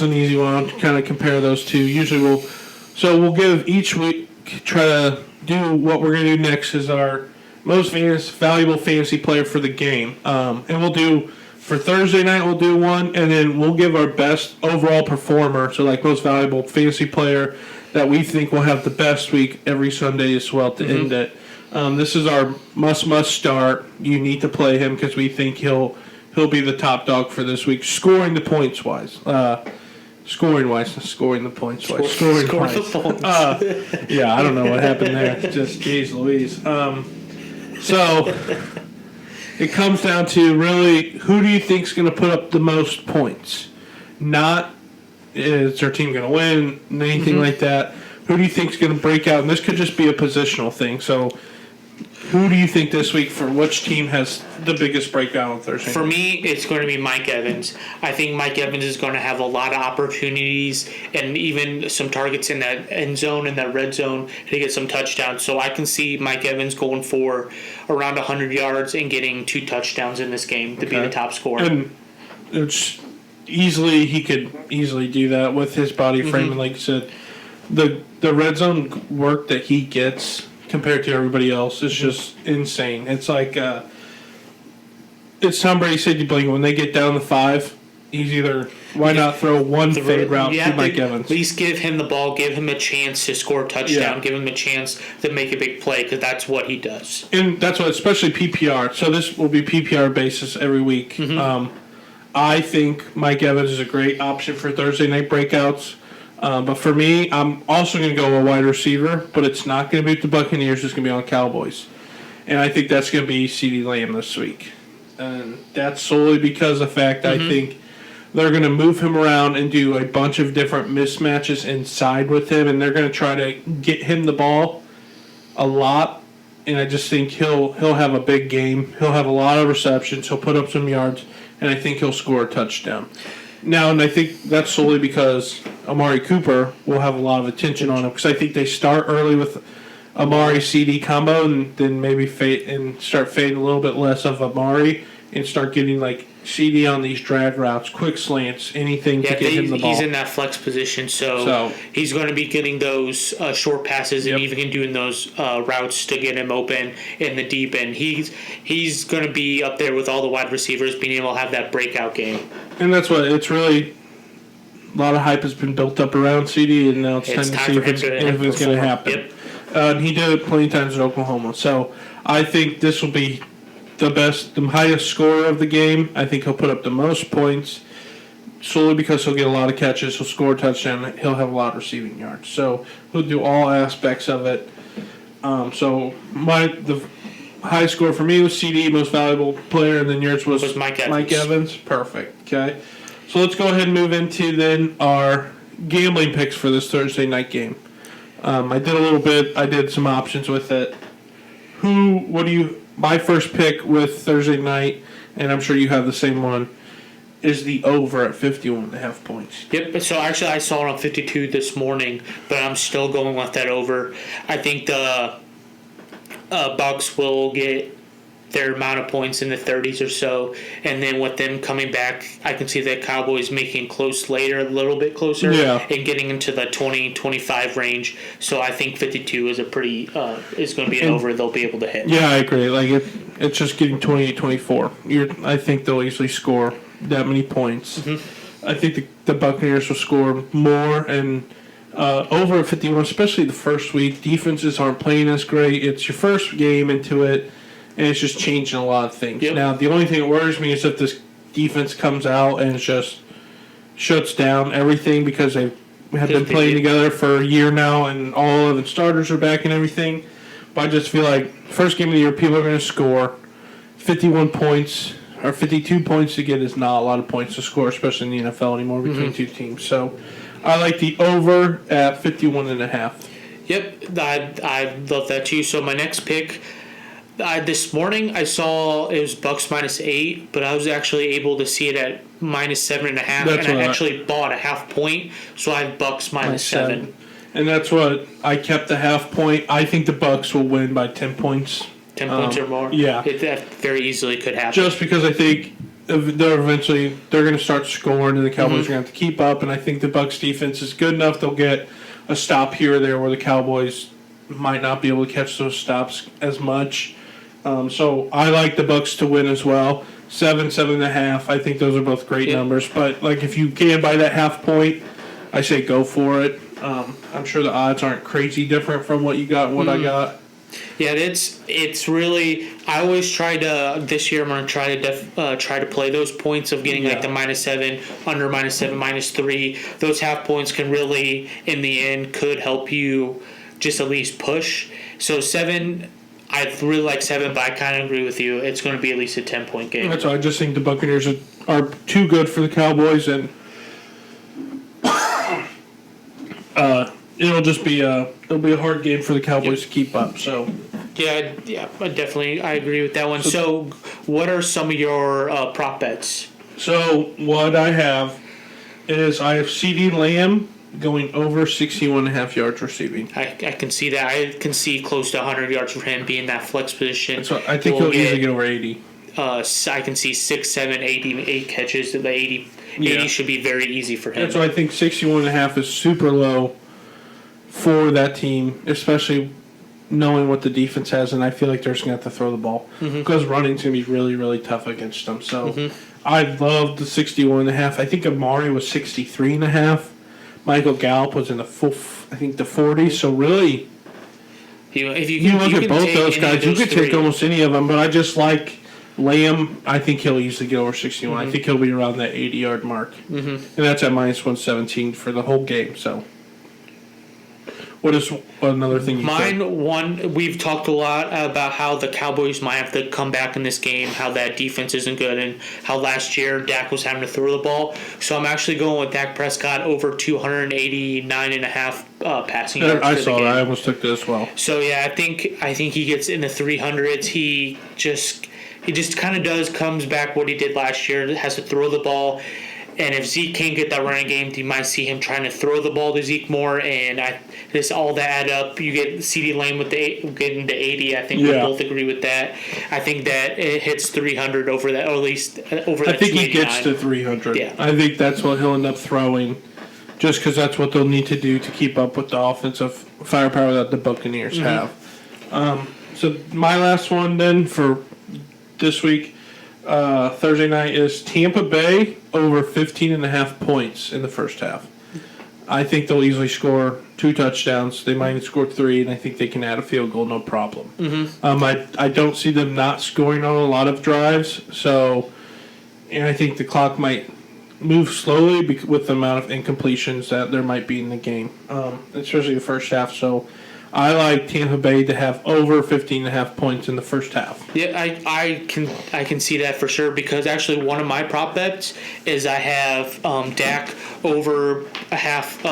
an easy one. Kind of compare those two. Usually we'll give each week, try to do what we're going to do next is our most valuable fantasy player for the game, and we'll do For Thursday night, we'll do one, and then we'll give our best overall performer, so like most valuable fantasy player that we think will have the best week every Sunday as well to end it. This is our must start. You need to play him because we think he'll be the top dog for this week, scoring the points wise. Scoring the points wise. Scoring wise. Yeah, I don't know what happened there. Just geez Louise. So it comes down to really who do you think's going to put up the most points? Not is their team going to win, anything like that. Who do you think's going to break out? And this could just be a positional thing. So who do you think this week for which team has the biggest breakout on Thursday? For me, it's going to be Mike Evans. I think Mike Evans is going to have a lot of opportunities and even some targets in that end zone, in that red zone, to get some touchdowns. So I can see Mike Evans going for around 100 yards and getting 2 touchdowns in this game to be the top scorer. And it's he could easily do that with his body frame. And like you said, the red zone work that he gets compared to everybody else is just insane. It's like it's Tom Brady said to Blink when they get down to 5, he's either not throw one fade route to Mike Evans. At least give him the ball, give him a chance to score a touchdown, give him a chance to make a big play because that's what he does. And that's what, especially PPR. So this will be PPR basis every week. I think Mike Evans is a great option for Thursday night breakouts. But for me, I'm also going to go a wide receiver, but it's not going to be with the Buccaneers. It's going to be on Cowboys. And I think that's going to be CeeDee Lamb this week. And that's solely because of the fact I think they're going to move him around and do a bunch of different mismatches inside with him, and they're going to try to get him the ball a lot. And I just think he'll have a big game. He'll have a lot of receptions. He'll put up some yards, and I think he'll score a touchdown. Now, and I think that's solely because Amari Cooper will have a lot of attention on him because I think they start early with Amari CD combo and then maybe start fading a little bit less of Amari and start getting like CD on these drag routes, quick slants, anything to get him the ball. He's in that flex position, so he's going to be getting those short passes and even doing those routes to get him open in the deep end. He's going to be up there with all the wide receivers, being able to have that breakout game. And that's what it's really. A lot of hype has been built up around CD, and now it's time to see if it's going to happen. Yep. And he did it plenty of times in Oklahoma. So I think this will be the highest scorer of the game. I think he'll put up the most points solely because he'll get a lot of catches. He'll score a touchdown. He'll have a lot of receiving yards. So he'll do all aspects of it. So the high score for me was CD, most valuable player, and then yours was Mike Evans. Mike Evans. Perfect. Okay. So let's go ahead and move into then our gambling picks for this Thursday night game. I did a little bit. I did some options with it. My first pick with Thursday night, and I'm sure you have the same one, is the over at 51.5 points. Yep. So actually, I saw it on 52 this morning, but I'm still going with that over. I think the Bucs will get their amount of points in the 30s or so, and then with them coming back, I can see the Cowboys making close later, a little bit closer, and getting into the 20-25 range. So I think 52 is is going to be an over they'll be able to hit. Yeah, I agree. Like it's just getting 28-24. I think they'll easily score that many points. I think the Buccaneers will score more and over at 51, especially the first week. Defenses aren't playing as great. It's your first game into it. And it's just changing a lot of things. Yep. Now, the only thing that worries me is if this defense comes out and just shuts down everything because they have been playing together for a year now and all 11 starters are back and everything. But I just feel like first game of the year, people are going to score 51 points or 52 points to get is not a lot of points to score, especially in the NFL anymore between two teams. So I like the over at 51.5. Yep, I love that too. So my next pick. This morning I saw it was Bucks -8, but I was actually able to see it at -7.5, and I actually bought a half point, so I have Bucks -7. And that's what I kept the half point. I think the Bucks will win by 10 points. 10 points or more? Yeah. That very easily could happen. Just because I think they're going to start scoring, and the Cowboys are going to have to keep up, and I think the Bucks defense is good enough. They'll get a stop here or there where the Cowboys might not be able to catch those stops as much. So I like the Bucks to win as well. 7.5. I think those are both great numbers. But like, if you can buy that half point, I say go for it. I'm sure the odds aren't crazy different from what you got and what I got. Yeah, it's really. I always try to. This year, I'm gonna try to play those points of getting like the -7, under -7, -3. Those half points can really, in the end, could help you just at least push. So 7. I really like 7, but I kind of agree with you. It's going to be at least a 10-point game. That's why I just think the Buccaneers are too good for the Cowboys, and it'll just be a hard game for the Cowboys to keep up. So yeah, I agree with that one. So what are some of your prop bets? So what I have is I have CeeDee Lamb going over 61.5 yards receiving. I can see that. I can see close to 100 yards for him being that flex position. So I think he'll easily get over 80. I can see 6, 7, 8 catches. The 80 should be very easy for him. That's why I think 61.5 is super low for that team, especially knowing what the defense has, and I feel like they're just going to have to throw the ball because running's going to be really, really tough against them. So I love the 61.5. I think Amari was 63.5. Michael Gallup was in the 40s. So really, if you look at both those guys, you could take almost any of them. But I just like Lamb. I think he'll easily get over 61. I think he'll be around that 80-yard mark, and that's at -117 for the whole game. So. What is another thing you said? One, we've talked a lot about how the Cowboys might have to come back in this game, how that defense isn't good, and how last year Dak was having to throw the ball. So I'm actually going with Dak Prescott over 289.5 passing yards. I saw that. I almost took that as well. So yeah, I think he gets in the 300s. He just kind of comes back what he did last year. Has to throw the ball. And if Zeke can't get that running game, you might see him trying to throw the ball to Zeke more. And all that add up, you get CeeDee Lamb with getting to 80. I think we both agree with that. I think that it hits 300 over that, or at least over that. I think he gets to 300. Yeah. I think that's what he'll end up throwing, just because that's what they'll need to do to keep up with the offensive firepower that the Buccaneers have. So my last one then for this week. Thursday night is Tampa Bay over 15.5 points in the first half. I think they'll easily score 2 touchdowns. They might even score 3, and I think they can add a field goal, no problem. I don't see them not scoring on a lot of drives, and I think the clock might move slowly with the amount of incompletions that there might be in the game, especially the first half. So I like Tampa Bay to have over 15.5 points in the first half. Yeah, I can see that for sure, because actually one of my prop bets is I have Dak over a half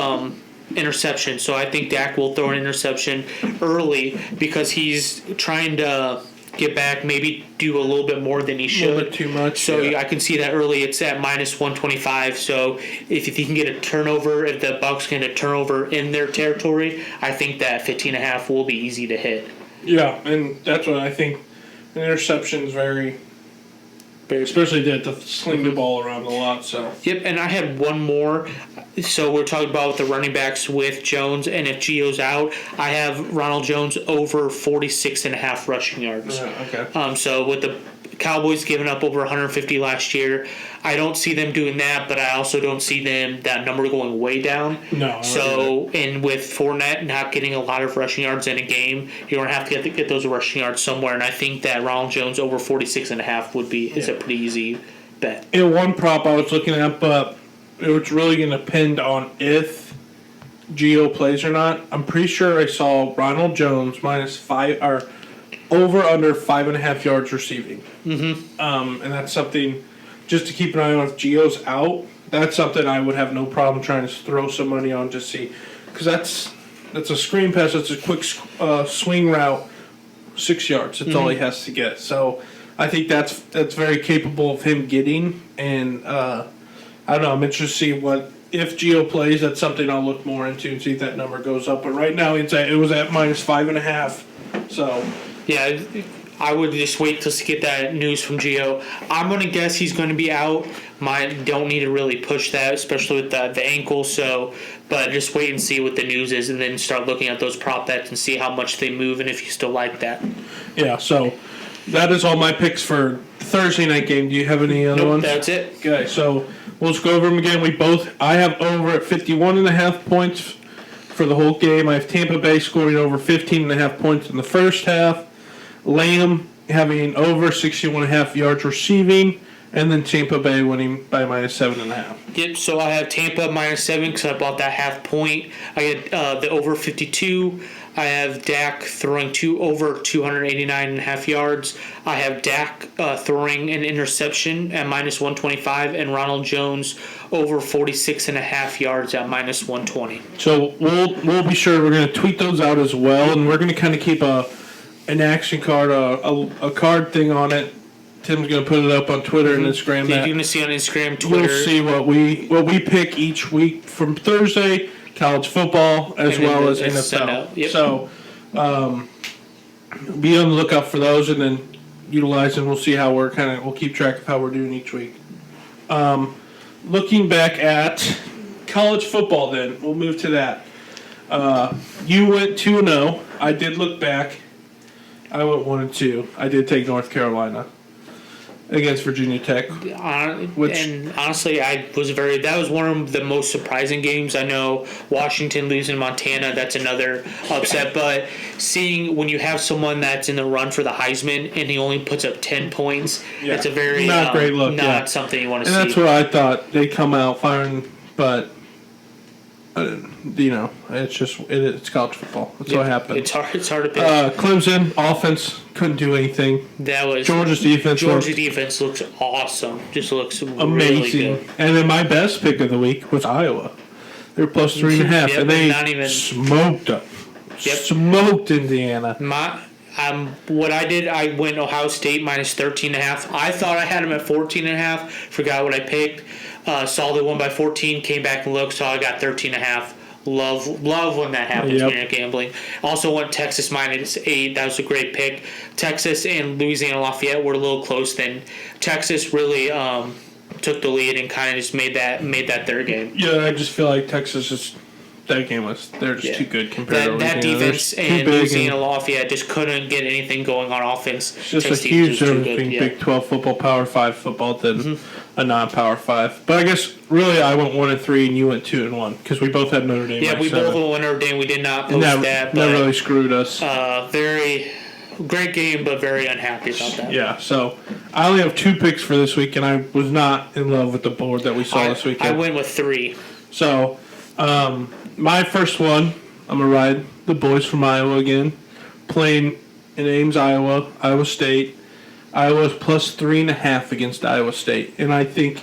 interception. So I think Dak will throw an interception early because he's trying to get back, maybe do a little bit more than he should. A little bit too much. So I can see that early. It's at -125. So if he can get a turnover, if the Bucs can get a turnover in their territory, I think that 15.5 will be easy to hit. Yeah, and that's what I think. An interception is very, especially to sling the ball around a lot. So. Yep, and I had one more. So we're talking about the running backs with Jones, and if Gio's out, I have Ronald Jones over 46.5 rushing yards. Okay. So with the Cowboys giving up over 150 last year, I don't see them doing that, but I also don't see that number going way down. No. So, and with Fournette not getting a lot of rushing yards in a game, you're going to have to get those rushing yards somewhere, and I think that Ronald Jones over 46.5 is a pretty easy bet. And one prop I was looking at, but it's really going to depend on if Gio plays or not. I'm pretty sure I saw Ronald Jones -5 or over under 5.5 yards receiving. And that's something just to keep an eye on. If Gio's out, that's something I would have no problem trying to throw some money on, just see, because that's a screen pass. That's a quick swing route, 6 yards. That's all he has to get. So I think that's very capable of him getting. And I don't know. I'm interested to see if Gio plays. That's something I'll look more into and see if that number goes up. But right now it was at -5.5. So. Yeah, I would just wait to get that news from Gio. I'm going to guess he's going to be out. Don't need to really push that, especially with the ankle. But just wait and see what the news is, and then start looking at those prop bets and see how much they move and if you still like that. Yeah, so that is all my picks for Thursday night game. Do you have any other ones? That's it. Okay, so we'll just go over them again. I have over at 51.5 points for the whole game. I have Tampa Bay scoring over 15.5 points in the first half. Lamb having over 61.5 yards receiving. And then Tampa Bay winning by -7.5. Yep, so I have Tampa -7 because I bought that half point. I had the over 52. I have Dak throwing over 289.5 yards. I have Dak throwing an interception at -125, and Ronald Jones over 46.5 yards at -120. So we'll be sure we're going to tweet those out as well, and we're going to kind of keep an action card, a card thing on it. Tim's going to put it up on Twitter and Instagram. You're going to see on Instagram, Twitter. You'll see what we pick each week from Thursday, college football as well as NFL. Yep. So be on the lookout for those, and then utilize them. We'll see how we'll keep track of how we're doing each week. Looking back at college football, then we'll move to that. You went 2-0. I did look back. I went 1-2. I did take North Carolina against Virginia Tech. And honestly, that was one of the most surprising games. I know Washington losing Montana, that's another upset, but seeing when you have someone that's in the run for the Heisman and he only puts up 10 points, it's a very not great look. Not something you want to see. And that's what I thought. They come out firing, but it's college football. That's what happened. It's hard to pick. Clemson offense couldn't do anything. That was Georgia's defense looks awesome. Just looks amazing. Really good. And then my best pick of the week was Iowa. They were plus 3.5, and they smoked them. Yep. Smoked Indiana. What I did, I went Ohio State -13.5. I thought I had them at 14.5. Forgot what I picked. Saw they won by 14. Came back and looked. Saw I got 13.5. Love when that happens when you're gambling. Also went Texas -8. That was a great pick. Texas and Louisiana Lafayette were a little close. Then Texas really took the lead and kind of just made that their game. Yeah, I just feel like Texas is. They're just too good compared to that defense and Louisiana Lafayette just couldn't get anything going on offense. It's just a huge difference between Big 12 football, Power 5 football than a non-Power 5. But I guess really I went 1-3 and you went 2-1 because we both had Notre Dame. Yeah, we both went Notre Dame. We did not post that. That really screwed us. Very great game, but very unhappy about that. Yeah, so I only have 2 picks for this week, and I was not in love with the board that we saw this weekend. I went with 3. So. My first one, I'm going to ride the boys from Iowa again. Playing in Ames, Iowa State. Iowa's plus 3.5 against Iowa State. And I think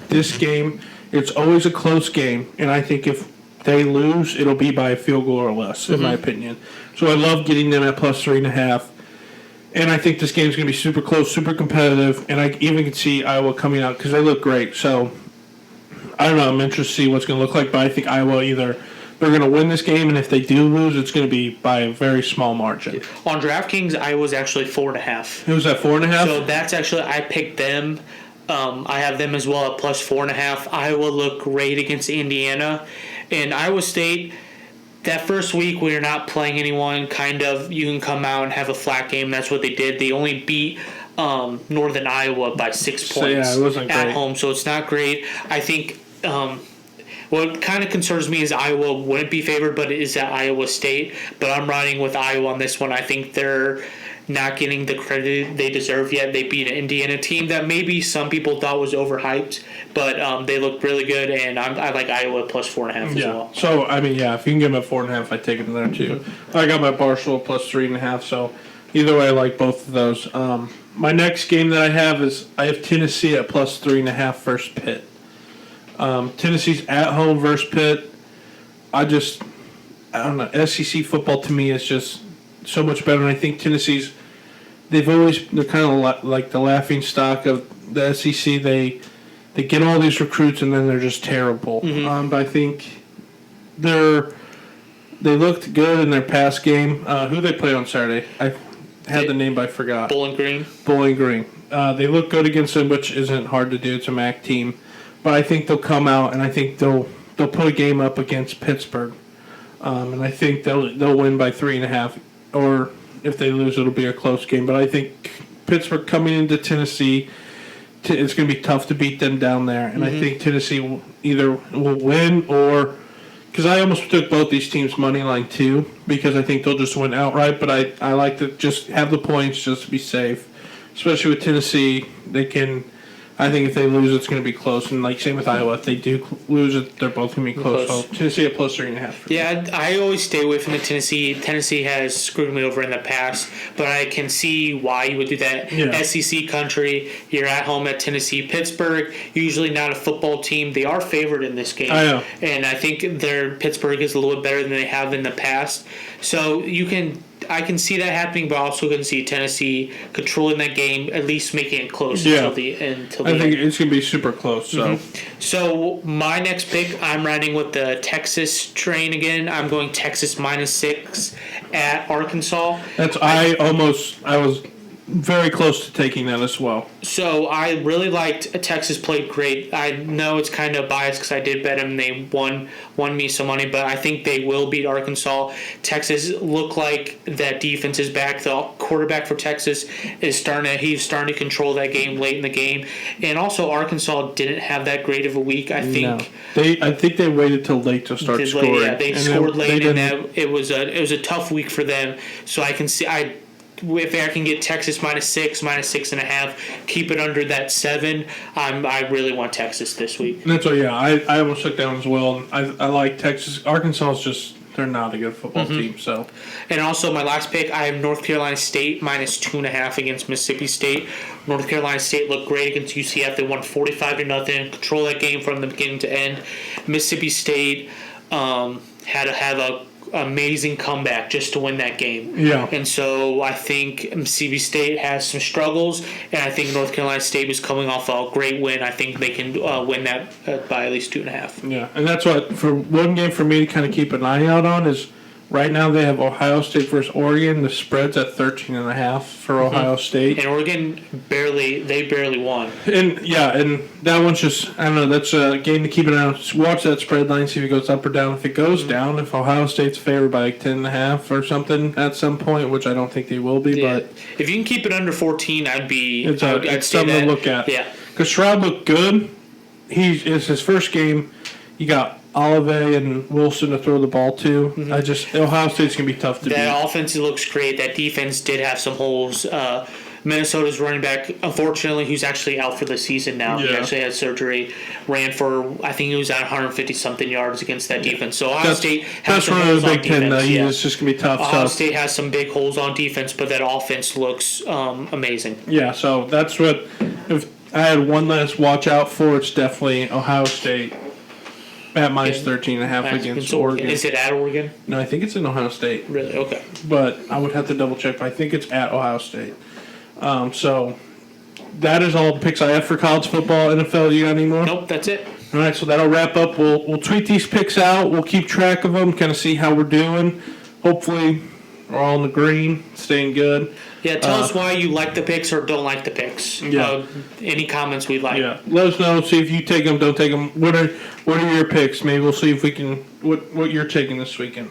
this game, it's always a close game. And I think if they lose, it'll be by a field goal or less, in my opinion. So I love getting them at plus 3.5. And I think this game's going to be super close, super competitive. And I even can see Iowa coming out because they look great. So I don't know. I'm interested to see what's going to look like. But I think Iowa they're going to win this game, and if they do lose, it's going to be by a very small margin. On DraftKings, Iowa's actually 4.5. It was at 4.5? So that's actually, I picked them. I have them as well at plus 4.5. Iowa looked great against Indiana. And Iowa State, that first week when you're not playing anyone, you can come out and have a flat game. That's what they did. They only beat Northern Iowa by 6 points it wasn't at great. home, so it's not great. I think what kind of concerns me is Iowa wouldn't be favored, but it is at Iowa State. But I'm riding with Iowa on this one. I think they're not getting the credit they deserve yet. They beat an Indiana team that maybe some people thought was overhyped, but they look really good, and I like Iowa plus 4.5 as well. So, if you can get them at 4.5, I'd take them there too. Mm-hmm. I got my Barstool plus 3.5, so either way, I like both of those. My next game that I have Tennessee at plus 3.5 versus Pitt. Tennessee's at home versus Pitt. I don't know. SEC football to me is just so much better. And I think they're kind of like the laughing stock of the SEC. They get all these recruits and then they're just terrible. Mm-hmm. But I think they looked good in their past game. Who they play on Saturday? I had the name, but I forgot. Bowling Green. They look good against them, which isn't hard to do. It's a MAC team. But I think they'll come out, and I think they'll put a game up against Pittsburgh, and I think they'll win by 3.5. Or if they lose, it'll be a close game. But I think Pittsburgh coming into Tennessee. It's going to be tough to beat them down there, and I think Tennessee will win or because I almost took both these teams money line too because I think they'll just win outright. But I like to just have the points just to be safe, especially with Tennessee. They can. I think if they lose, it's going to be close. And like same with Iowa, if they do lose it, they're both going to be close. So Tennessee at plus 3.5. Yeah, I always stay away from the Tennessee. Tennessee has screwed me over in the past, but I can see why you would do that. Yeah. SEC country, you're at home at Tennessee. Pittsburgh, usually not a football team. They are favored in this game. I know. And I think Pittsburgh is a little bit better than they have in the past. So I can see that happening, but I also can see Tennessee controlling that game, at least making it close until the end. I think it's going to be super close. So, So my next pick, I'm riding with the Texas train again. I'm going Texas -6 at Arkansas. I was very close to taking that as well. So I really liked Texas played great. I know it's kind of biased because I did bet them. They won me some money, but I think they will beat Arkansas. Texas look like that defense is back. The quarterback for Texas is starting to control that game late in the game, and also Arkansas didn't have that great of a week. I think they waited till late to start scoring. Yeah, they scored late, and it was a tough week for them. So I can see if I can get Texas -6, -6.5, keep it under that 7, I really want Texas this week. And that's what, I almost took down as well. I like Texas. Arkansas is just, they're not a good football team. So, and also my last pick, I have North Carolina State -2.5 against Mississippi State. North Carolina State looked great against UCF. They won 45-0, control that game from the beginning to end. Mississippi State had to have a amazing comeback just to win that game. Yeah. And so I think Mississippi State has some struggles, and I think North Carolina State is coming off a great win. I think they can win that by at least 2.5. Yeah, and that's what, for one game for me to kind of keep an eye out on is right now they have Ohio State versus Oregon. The spread's at 13.5 for Ohio State. And Oregon barely won. And that one's just, I don't know, that's a game to keep an eye on. Just watch that spread line, see if it goes up or down. If it goes down, if Ohio State's favored by like 10.5 or something at some point, which I don't think they will be, but if you can keep it under 14, it's something to look at. Yeah. Because Stroud looked good. It's his first game. You got Olave and Wilson to throw the ball to. Ohio State's going to be tough to beat. That offense looks great. That defense did have some holes. Minnesota's running back, unfortunately, who's actually out for the season now. Yeah. He actually had surgery. Ran for, I think he was at 150-something yards against that defense. So Ohio State has some holes on defense. Big Ten, it's just going to be tough. Ohio State has some big holes on defense, but that offense looks amazing. Yeah, so that's what, if I had one last watch out for, it's definitely Ohio State at -13.5 against Oregon. Is it at Oregon? No, I think it's in Ohio State. Really? Okay. But I would have to double check, but I think it's at Ohio State. So that is all the picks I have for college football. NFL, you got any more? Nope, that's it. All right, so that'll wrap up. We'll tweet these picks out. We'll keep track of them, kind of see how we're doing. Hopefully, we're all in the green, staying good. Yeah, tell us why you like the picks or don't like the picks. Yeah. Any comments we'd like. Yeah, let us know. See if you take them, don't take them. What are your picks? Maybe we'll see if we can what you're taking this weekend.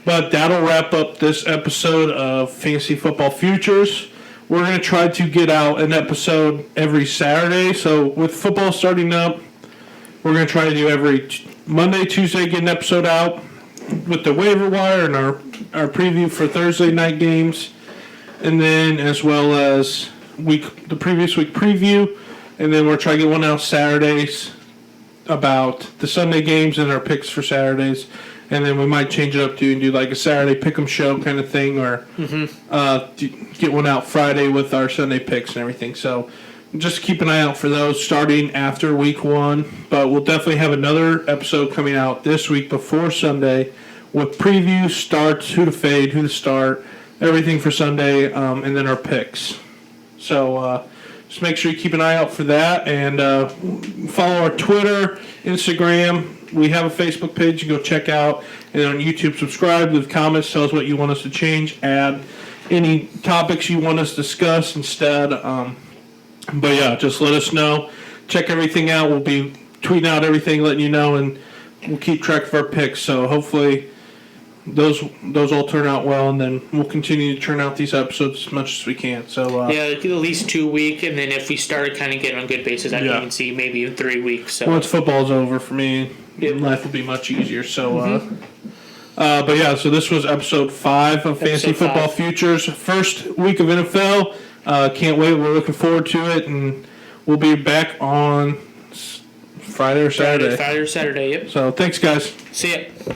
But that'll wrap up this episode of Fantasy Football Futures. We're going to try to get out an episode every Saturday. So with football starting up, we're going to try to do every Monday, Tuesday, get an episode out with the waiver wire and our preview for Thursday night games. And then as well as the previous week preview. And then we're trying to get one out Saturdays about the Sunday games and our picks for Saturdays. And then we might change it up to and do like a Saturday pick'em show kind of thing, or get one out Friday with our Sunday picks and everything. So just keep an eye out for those starting after week 1. But we'll definitely have another episode coming out this week before Sunday with previews, starts, who to fade, who to start, everything for Sunday, and then our picks. So just make sure you keep an eye out for that, and follow our Twitter, Instagram. We have a Facebook page you can go check out, and on YouTube, subscribe, leave comments, tell us what you want us to change, add any topics you want us to discuss instead. But yeah, just let us know. Check everything out. We'll be tweeting out everything, letting you know, and we'll keep track of our picks. So hopefully those all turn out well, and then we'll continue to churn out these episodes as much as we can. So at least 2 weeks, and then if we started kind of getting on good basis, I can even see maybe even 3 weeks. So once football's over for me, life will be much easier. So, but yeah, so this was episode 5 of Fantasy Football Futures, first week of NFL. Can't wait. We're looking forward to it, and we'll be back on Friday or Saturday. Friday or Saturday. Yep. So thanks, guys. See ya.